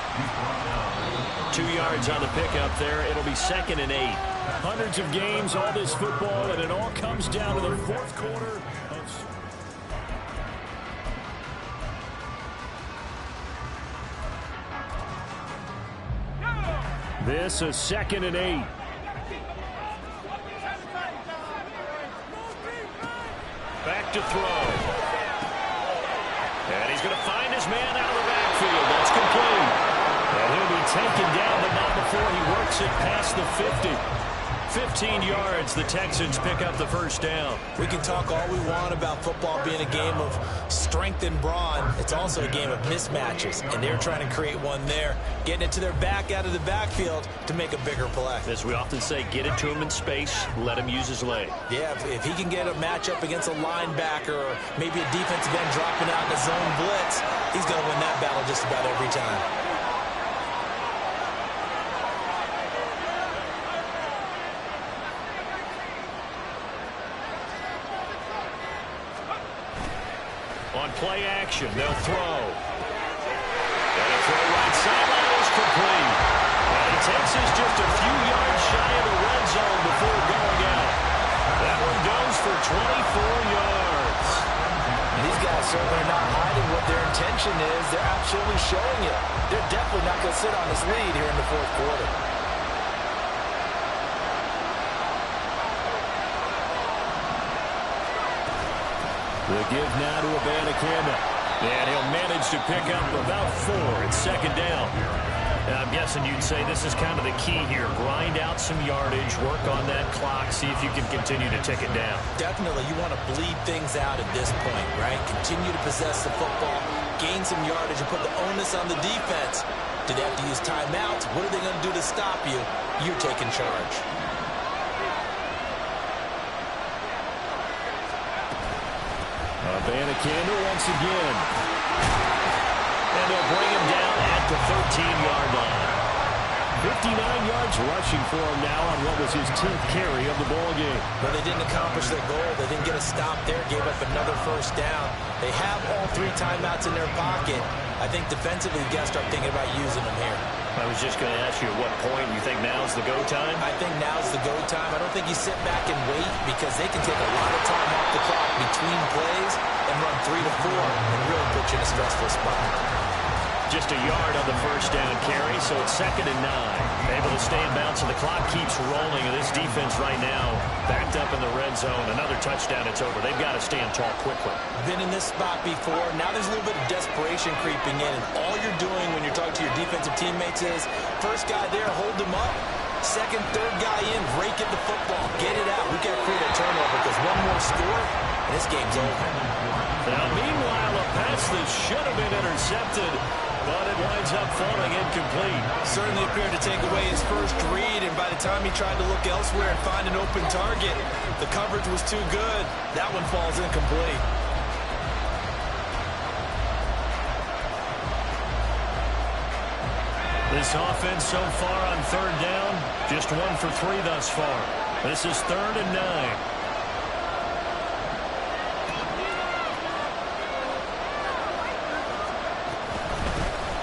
2 yards on the pickup there. It'll be 2nd and 8. Hundreds of games, all this football, and it all comes down to the 4th quarter. This is 2nd and 8. Back to throw. And he's going to find his man out of the backfield. That's complete. And he'll be taken down, but not before he works it past the 50. 15 yards, the Texans pick up the first down. We can talk all we want about football being a game of strength and brawn. It's also a game of mismatches, and they're trying to create one there, getting it to their back out of the backfield to make a bigger play. As we often say, get it to him in space, let him use his leg. Yeah, if he can get a matchup against a linebacker or maybe a defensive end dropping out in a zone blitz, he's going to win that battle just about every time. On play action, they'll throw. And a throw right sideline is complete. And he takes us just a few yards shy of the red zone before going out. That one goes for 24 yards. And these guys certainly are not hiding what their intention is. They're absolutely showing it. They're definitely not going to sit on this lead here in the fourth quarter. The give now to Abanikanda. And he'll manage to pick up about 4. It's second down. And I'm guessing you'd say this is kind of the key here. Grind out some yardage, work on that clock, see if you can continue to tick it down. Definitely. You want to bleed things out at this point, right? Continue to possess the football, gain some yardage, and put the onus on the defense. Do they have to use timeouts? What are they going to do to stop you? You're taking charge. Abanikanda once again. And they'll bring him down at the 13-yard line. 59 yards rushing for him now on what was his 10th carry of the ball game. But they didn't accomplish their goal. They didn't get a stop there, gave up another first down. They have all 3 timeouts in their pocket. I think defensively, you got to start thinking about using them here. I was just going to ask you at what point you think now's the go time? I think now's the go time. I don't think you sit back and wait because they can take a lot of time off the clock between plays and run 3 to 4 and really put you in a stressful spot. Just a yard on the first down carry, so it's 2nd and 9. Able to stay in bounds, and the clock keeps rolling. And this defense right now backed up in the red zone. Another touchdown, it's over. They've got to stand tall quickly. Been in this spot before. Now there's a little bit of desperation creeping in. And all you're doing when you're talking to your defensive teammates is, first guy there, hold them up. Second, third guy in, break at the football. Get it out. We got to create a turnover because one more score, and this game's over. Now, meanwhile, a pass that should have been intercepted, but it winds up falling incomplete. Certainly appeared to take away his first read, and by the time he tried to look elsewhere and find an open target, the coverage was too good. That one falls incomplete. This offense so far on 3rd down, just 1 for 3 thus far. This is 3rd and 9.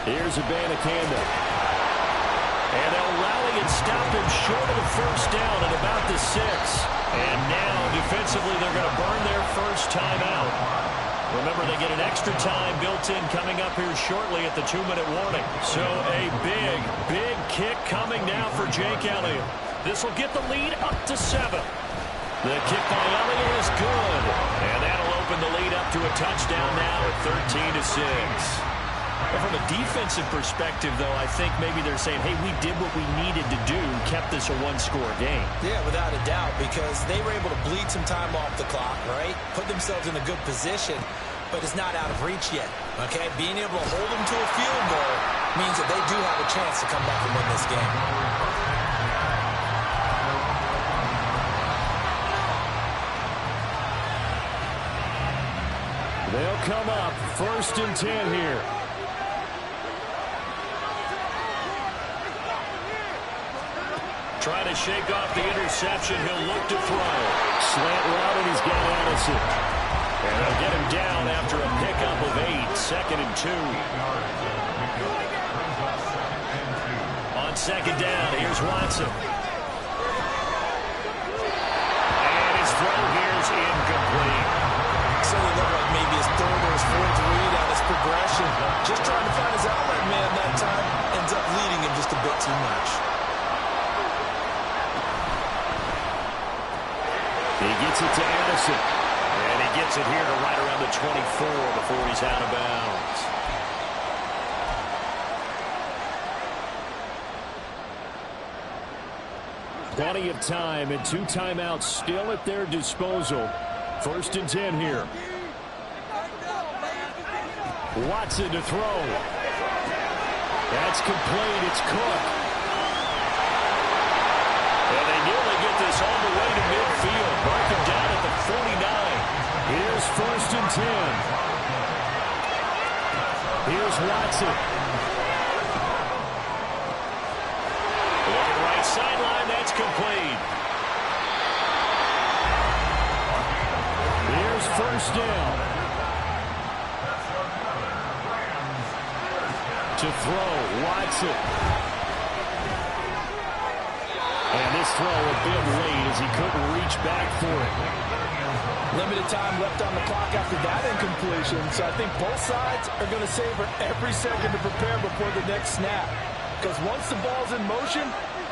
Here's Abanikanda. And they'll rally and stop him short of the first down at about the 6. And now, defensively, they're going to burn their first timeout. Remember, they get an extra time built in coming up here shortly at the 2-minute warning. So a big, big kick coming now for Jake Elliott. This will get the lead up to 7. The kick by Elliott is good. And that'll open the lead up to a touchdown now at 13-6. From a defensive perspective, though, I think maybe they're saying, hey, we did what we needed to do, kept this a 1-score game. Yeah, without a doubt, because they were able to bleed some time off the clock, right? Put themselves in a good position, but it's not out of reach yet, okay? Being able to hold them to a field goal means that they do have a chance to come back and win this game. They'll come up 1st and 10 here. Trying to shake off the interception. He'll look to throw. Slant route, and he's got Addison. And they'll get him down after a pickup of 8. 2nd and 2. On 2nd down, here's Watson. And his throw here's incomplete. So it looked like maybe his 3rd or his 4th read on his progression. Just trying to find his outlet man that time. Ends up leading him just a bit too much. He gets it to Addison. And he gets it here to right around the 24 before he's out of bounds. Plenty of time and 2 timeouts still at their disposal. 1st and 10 here. Watson to throw. That's complete. It's Cook. And they nearly get this all the way to midfield. Mark him down at the 49. Here's 1st and 10. Here's Watson. Looking right sideline. That's complete. Here's 1st down. To throw, Watson. And this throw a bit late as he couldn't reach back for it. Limited time left on the clock after that incompletion, so I think both sides are going to savor every second to prepare before the next snap. Because once the ball's in motion,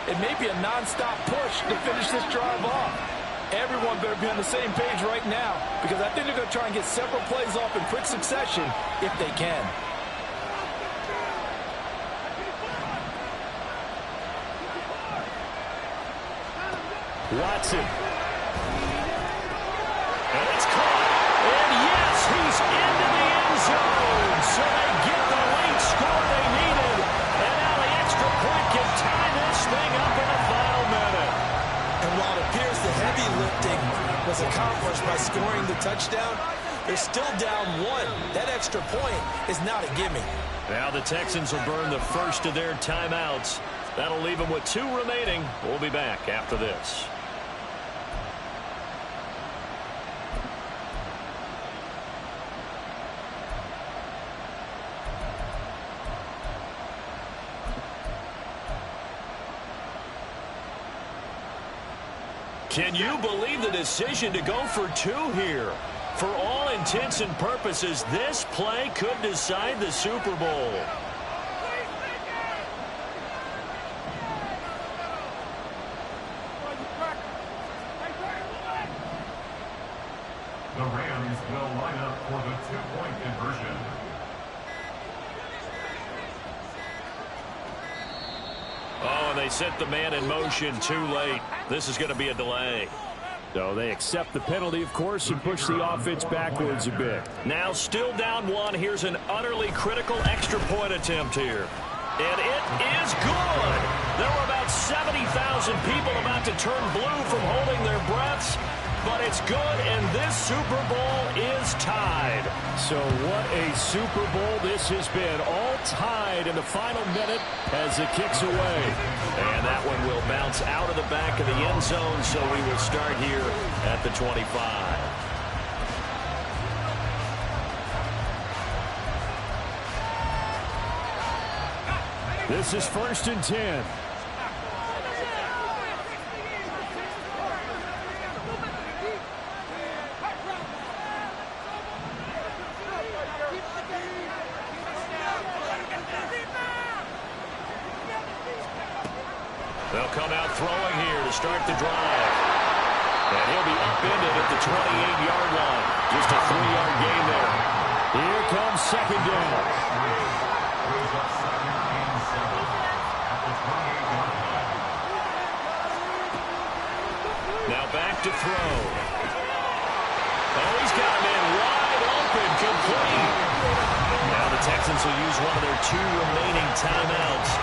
it may be a non-stop push to finish this drive off. Everyone better be on the same page right now, because I think they're going to try and get several plays off in quick succession if they can. Watson. And it's caught. And yes, he's into the end zone. So they get the late score they needed. And now the extra point can tie this thing up in the final minute. And while it appears the heavy lifting was accomplished by scoring the touchdown, they're still down 1. That extra point is not a gimme. Now the Texans will burn the first of their timeouts. That'll leave them with 2 remaining. We'll be back after this. Can you believe the decision to go for 2 here? For all intents and purposes, this play could decide the Super Bowl. The Rams will line up for the 2-point conversion. Oh, and they set the man in motion too late. This is going to be a delay. So they accept the penalty, of course, and push the offense backwards a bit. Now still down 1. Here's an utterly critical extra point attempt here. And it is good. There were about 70,000 people about to turn blue from holding their breaths. But it's good, and this Super Bowl is tied. So what a Super Bowl this has been. All tied in the final minute as it kicks away. And that one will bounce out of the back of the end zone, so we will start here at the 25. This is 1st and 10. They'll come out throwing here to start the drive. And he'll be upended at the 28-yard line. Just a 3-yard gain there. Here comes 2nd down. Now back to throw. Oh, he's got him in wide open, complete. Now the Texans will use one of their 2 remaining timeouts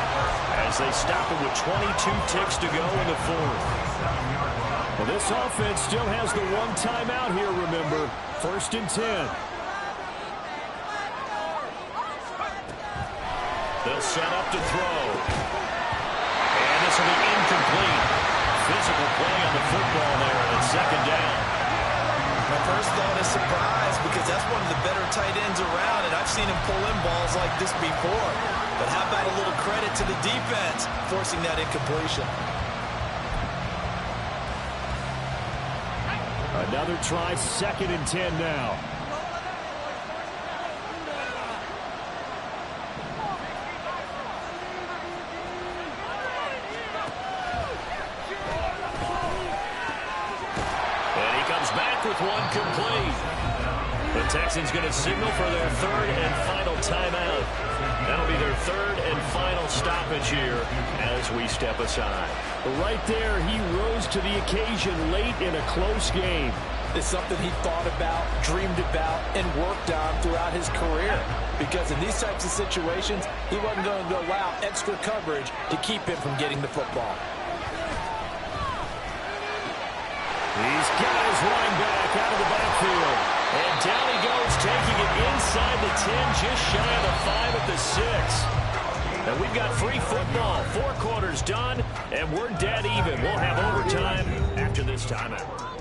as they stop it with 22 ticks to go in the 4th. Well, this offense still has the 1 timeout here, remember. 1st and 10. They'll set up to throw. And this will be incomplete. Physical play on the football there, and it's 2nd down. My first thought is surprise, because that's one of the better tight ends around, and I've seen him pull in balls like this before. But how about a little credit to the defense forcing that incompletion? Another try, 2nd and 10 now. And he comes back with one complete. The Texans going to signal for their third and final timeout. That'll be their third and final stoppage here as we step aside. Right there, he rose to the occasion late in a close game. It's something he thought about, dreamed about, and worked on throughout his career. Because in these types of situations, he wasn't going to allow extra coverage to keep him from getting the football. He's got his running back out of the backfield. And down he goes, taking it inside the 10, just shy of the 5 at the 6. And we've got free football. 4 quarters done, and we're dead even. We'll have overtime after this timeout.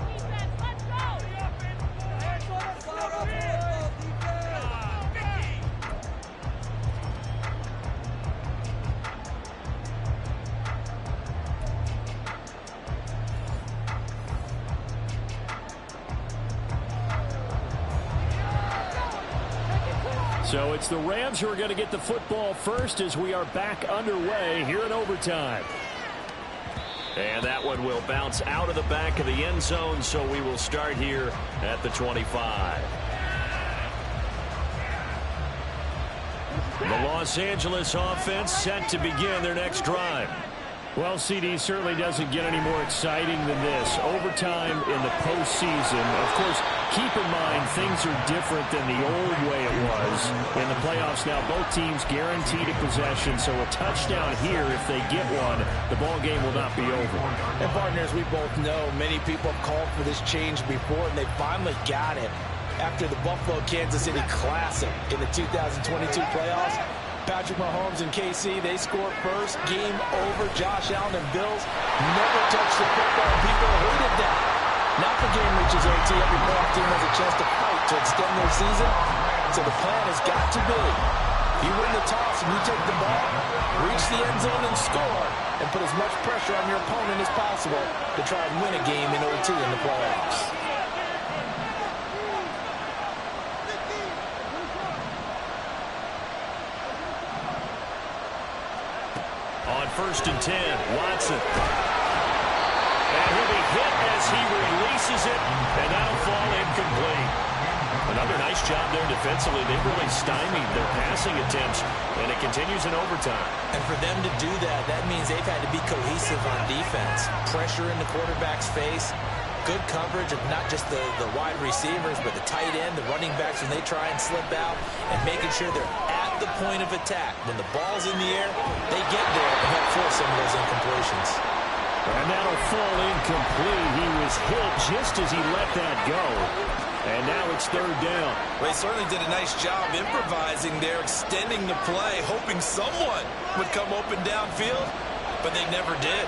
So it's the Rams who are going to get the football first as we are back underway here in overtime. And that one will bounce out of the back of the end zone, so we will start here at the 25. The Los Angeles offense set to begin their next drive. Well, CD certainly doesn't get any more exciting than this. Overtime in the postseason. Of course, keep in mind things are different than the old way it was. In the playoffs now, both teams guaranteed a possession, so a touchdown here, if they get one, the ball game will not be over. And partners, we both know many people have called for this change before, and they finally got it. After the Buffalo-Kansas City Classic in the 2022 playoffs, Patrick Mahomes and KC, they scored first. Game over. Josh Allen and Bills never touched the football. People hated that. Now the game reaches OT. Every playoff team has a chance to fight to extend their season. So the plan has got to be, you win the toss and you take the ball, reach the end zone and score, and put as much pressure on your opponent as possible to try and win a game in OT in the playoffs. First and 10, Watson. And he'll be hit as he releases it, and that'll fall incomplete. Another nice job there defensively. They've really stymied their passing attempts, and it continues in overtime. And for them to do that, that means they've had to be cohesive on defense. Pressure in the quarterback's face, good coverage of not just the wide receivers, but the tight end, the running backs when they try and slip out, and making sure they're at the point of attack. When the ball's in the air, they get there and help force some of those incompletions. And that'll fall incomplete. He was hit just as he let that go. And now it's third down. Well, he certainly did a nice job improvising there, extending the play, hoping someone would come open downfield, but they never did.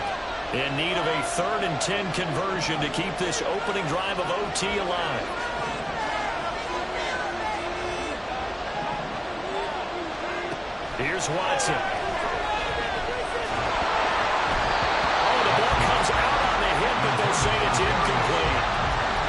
In need of a 3rd and 10 conversion to keep this opening drive of OT alive. Here's Watson. Oh, the ball comes out on the hit, but they'll say it's incomplete.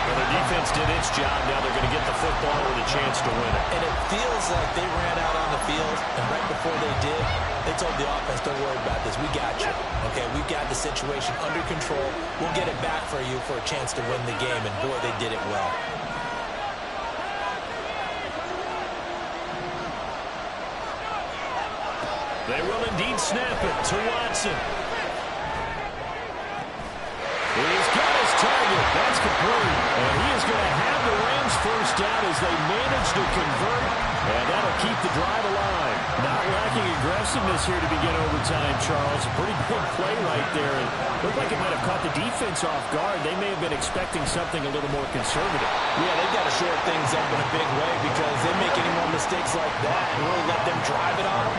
Well, their defense did its job. Now they're going to get the football with a chance to win it. And it feels like they ran out on the field, and right before they did, they told the offense, don't worry about this. We got you. Okay, we've got the situation under control. We'll get it back for you for a chance to win the game, and boy, they did it well. They will indeed snap it to Watson. He's got his target. That's complete. And he is going to have the Rams first down as they manage to convert. And that'll keep the drive alive. Not lacking aggressiveness here to begin overtime, Charles. A pretty big play right there. And looked like it might have caught the defense off guard. They may have been expecting something a little more conservative. Yeah, they've got to shore things up in a big way because they make any more mistakes like that and really let them drive it on them.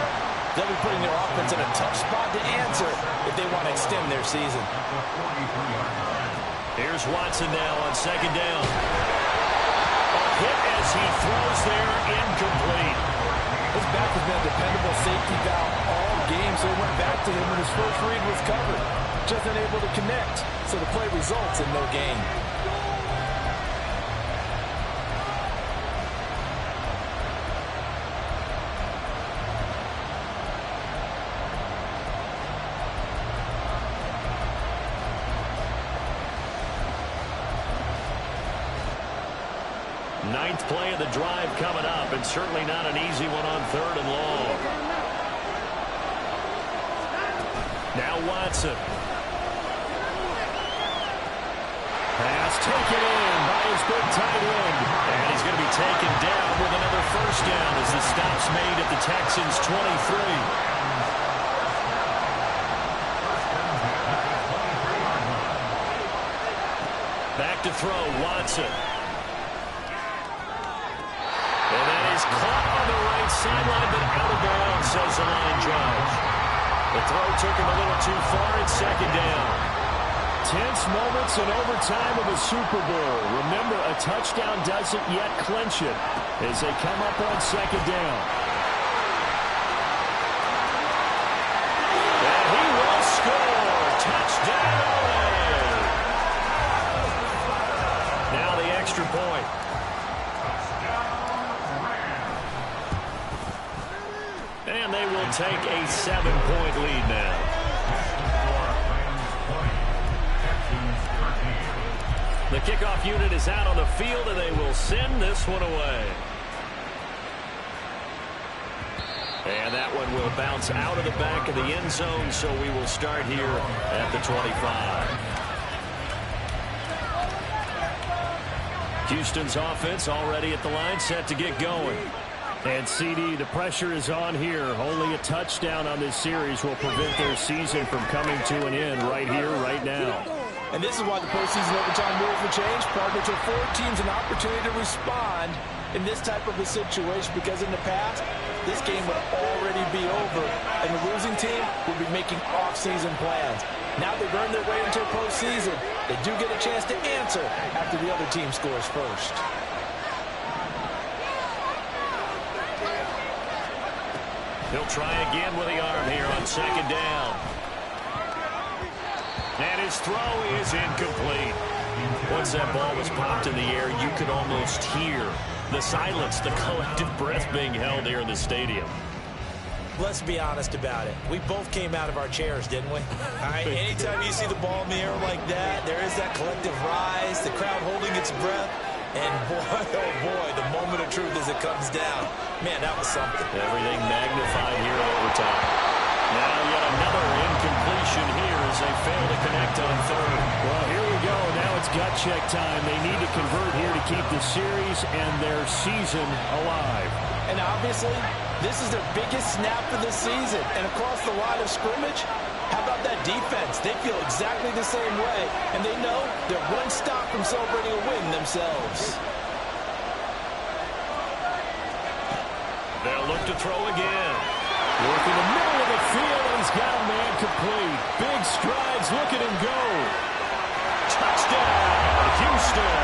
They'll be putting their offense in a tough spot to answer if they want to extend their season. Here's Watson now on second down. A hit as he throws there, incomplete. His back has been a dependable safety valve all game, so he went back to him when his first read was covered. Just unable to connect, so the play results in no gain. Ninth play of the drive coming up, and certainly not an easy one on 3rd and long. Now Watson. Pass taken in by his big tight end. And he's going to be taken down with another first down as the stop's made at the Texans' 23. Back to throw, Watson. And that is caught on the right sideline, but out of bounds, says the line judge. The throw took him a little too far at 2nd down. Tense moments in overtime of a Super Bowl. Remember, a touchdown doesn't yet clinch it as they come up on 2nd down. And he will score. Touchdown. Now the extra point. And they will take a 7-point lead now. The kickoff unit is out on the field, and they will send this one away. And that one will bounce out of the back of the end zone, so we will start here at the 25. Houston's offense already at the line, set to get going. And CD, the pressure is on here. Only a touchdown on this series will prevent their season from coming to an end right here, right now. And this is why the postseason overtime rules will change. Partner to 4 teams an opportunity to respond in this type of a situation, because in the past, this game would already be over, and the losing team would be making off-season plans. Now they've earned their way into a postseason. They do get a chance to answer after the other team scores first. He'll try again with the arm here on 2nd down. And his throw is incomplete. Once that ball was popped in the air, you could almost hear the silence, the collective breath being held here in the stadium. Let's be honest about it. We both came out of our chairs, didn't we? All right, anytime you see the ball in the air like that, there is that collective rise, the crowd holding its breath. And boy, oh boy, the moment of truth as it comes down. Man, that was something. Everything magnified here in overtime. Now yet another incompletion here as they fail to connect on 3rd. Well, here we go. Now it's gut check time. They need to convert here to keep the series and their season alive. And obviously, this is their biggest snap of the season. And across the line of scrimmage, how about that defense? They feel exactly the same way. And they know they're one stop from celebrating a win themselves. They'll look to throw again. Work in the middle of the field, and he's got a man complete. Big strides, look at him go. Touchdown, Houston.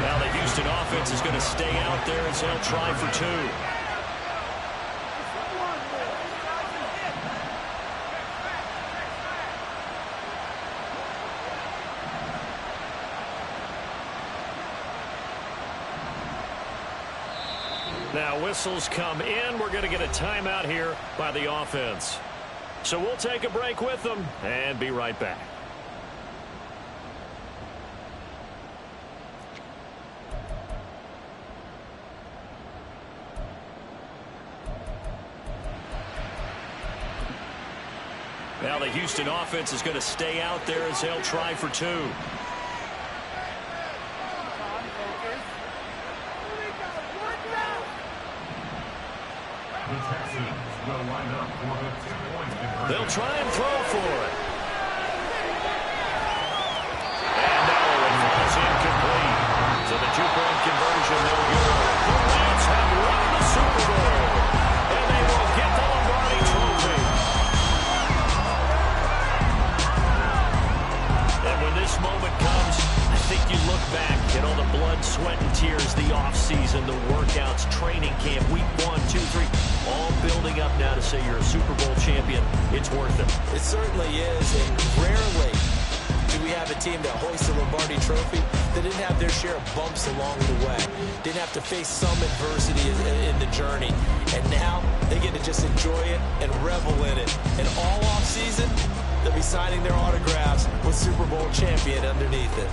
Now the Houston offense is going to stay out there as they'll try for 2. Now whistles come in. We're going to get a timeout here by the offense. So we'll take a break with them and be right back. Now the Houston offense is going to stay out there as they'll try for 2. The Texans will line up for the 2-point conversion. They'll try and throw for it. And now it falls incomplete. So the 2-point conversion no good. The Rams have won the Super Bowl. And they will get the Lombardi Trophy. And when this moment comes, I think you look back at all the blood, sweat, and tears, the offseason, the workouts, training camp, week 1, 2, 3, all building up now to say you're a Super Bowl champion. It's worth it. It certainly is, and rarely do we have a team that hoists the Lombardi Trophy that didn't have their share of bumps along the way, didn't have to face some adversity in the journey, and now they get to just enjoy it and revel in it. And all offseason, they'll be signing their autographs with Super Bowl champion underneath it.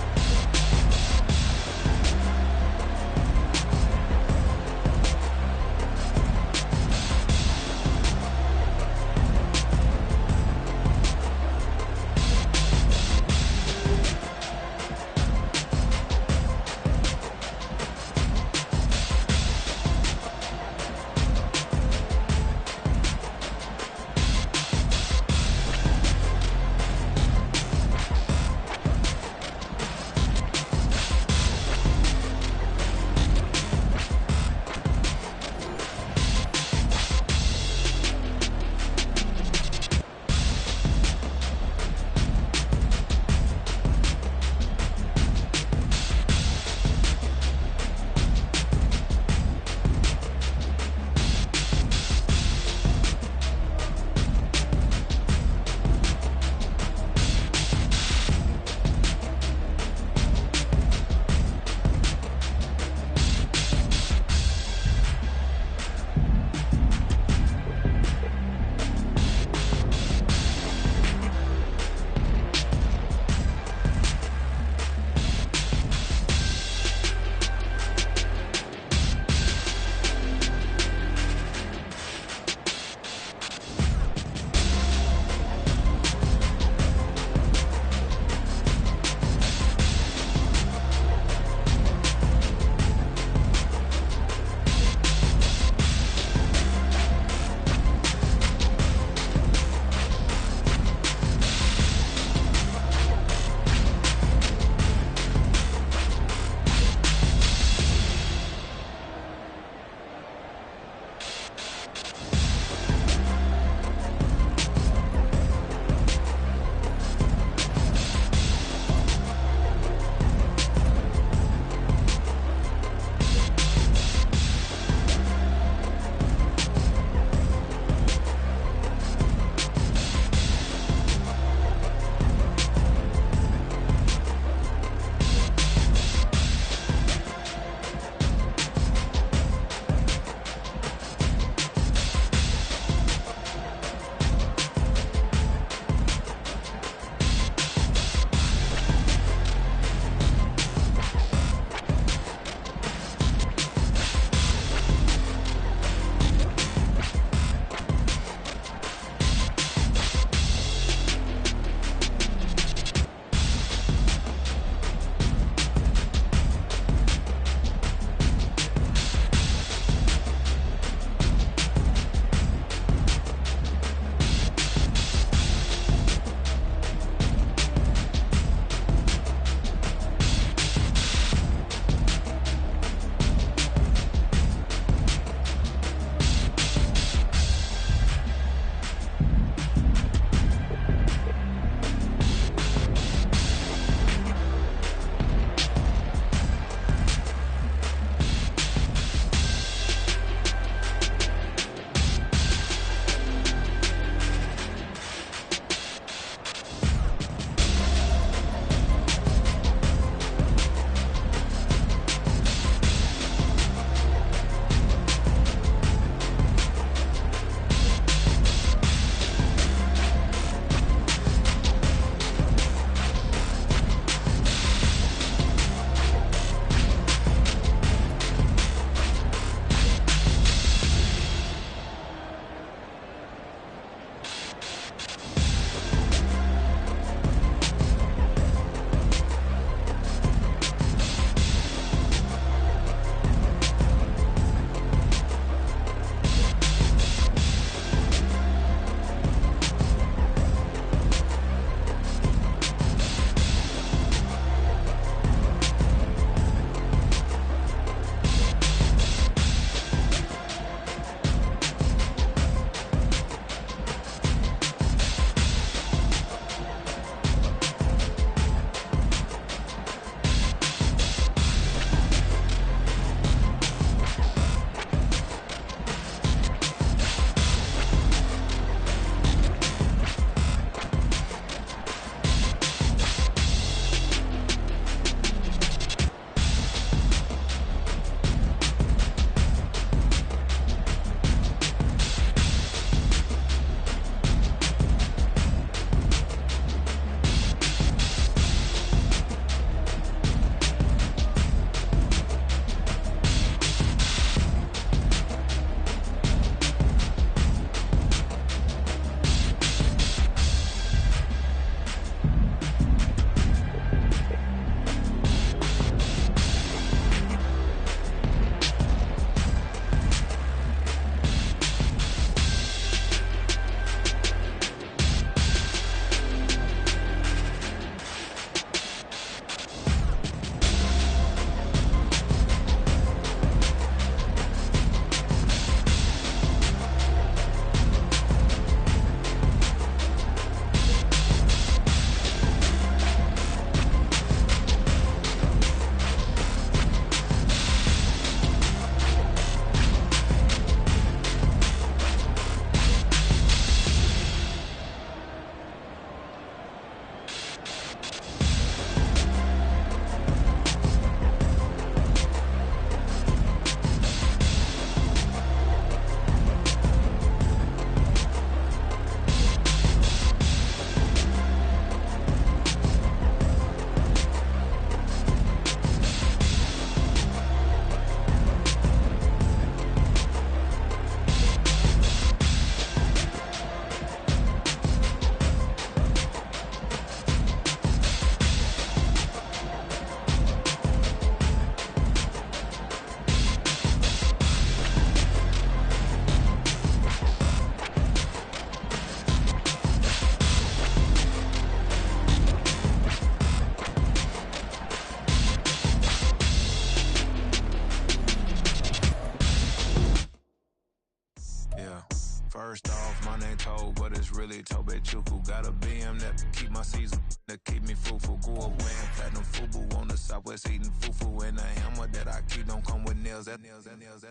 First off, my name Toad, but it's really Tobe Chuku. Got a BM that keep my season, that keep me fruitful. Grew up wearing platinum FUBU on the Southwest, eating fufu. And the hammer that I keep don't come with nails.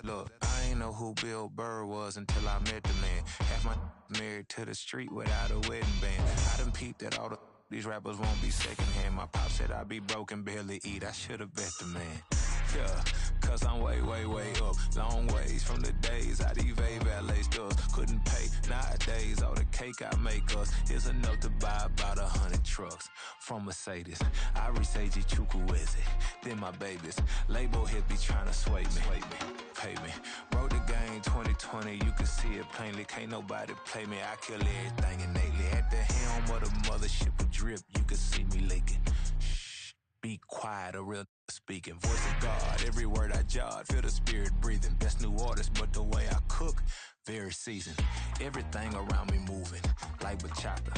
Look, I ain't know who Bill Burr was until I met the man. Half my married to the street without a wedding band. I done peeped that all these rappers won't be secondhand. My pop said I'd be broke and barely eat. I should've bet the man. Yeah, cause I'm way, way, way up. Long ways from the days I eBay valet stores. Couldn't pay nowadays. All the cake I make us is enough to buy about 100 trucks from Mercedes. I resage Chukwueze, then my babies. Label hit be trying to sway me. Pay me. Wrote the game 2020, you can see it plainly. Can't nobody play me. I kill everything innately. At the helm of the mothership with drip, you can see me leaking. Shh, be quiet, a real speaking. Voice of God, every word I jot. Feel the spirit breathing. Best new artist, but the way I cook, very seasoned. Everything around me moving like bachata.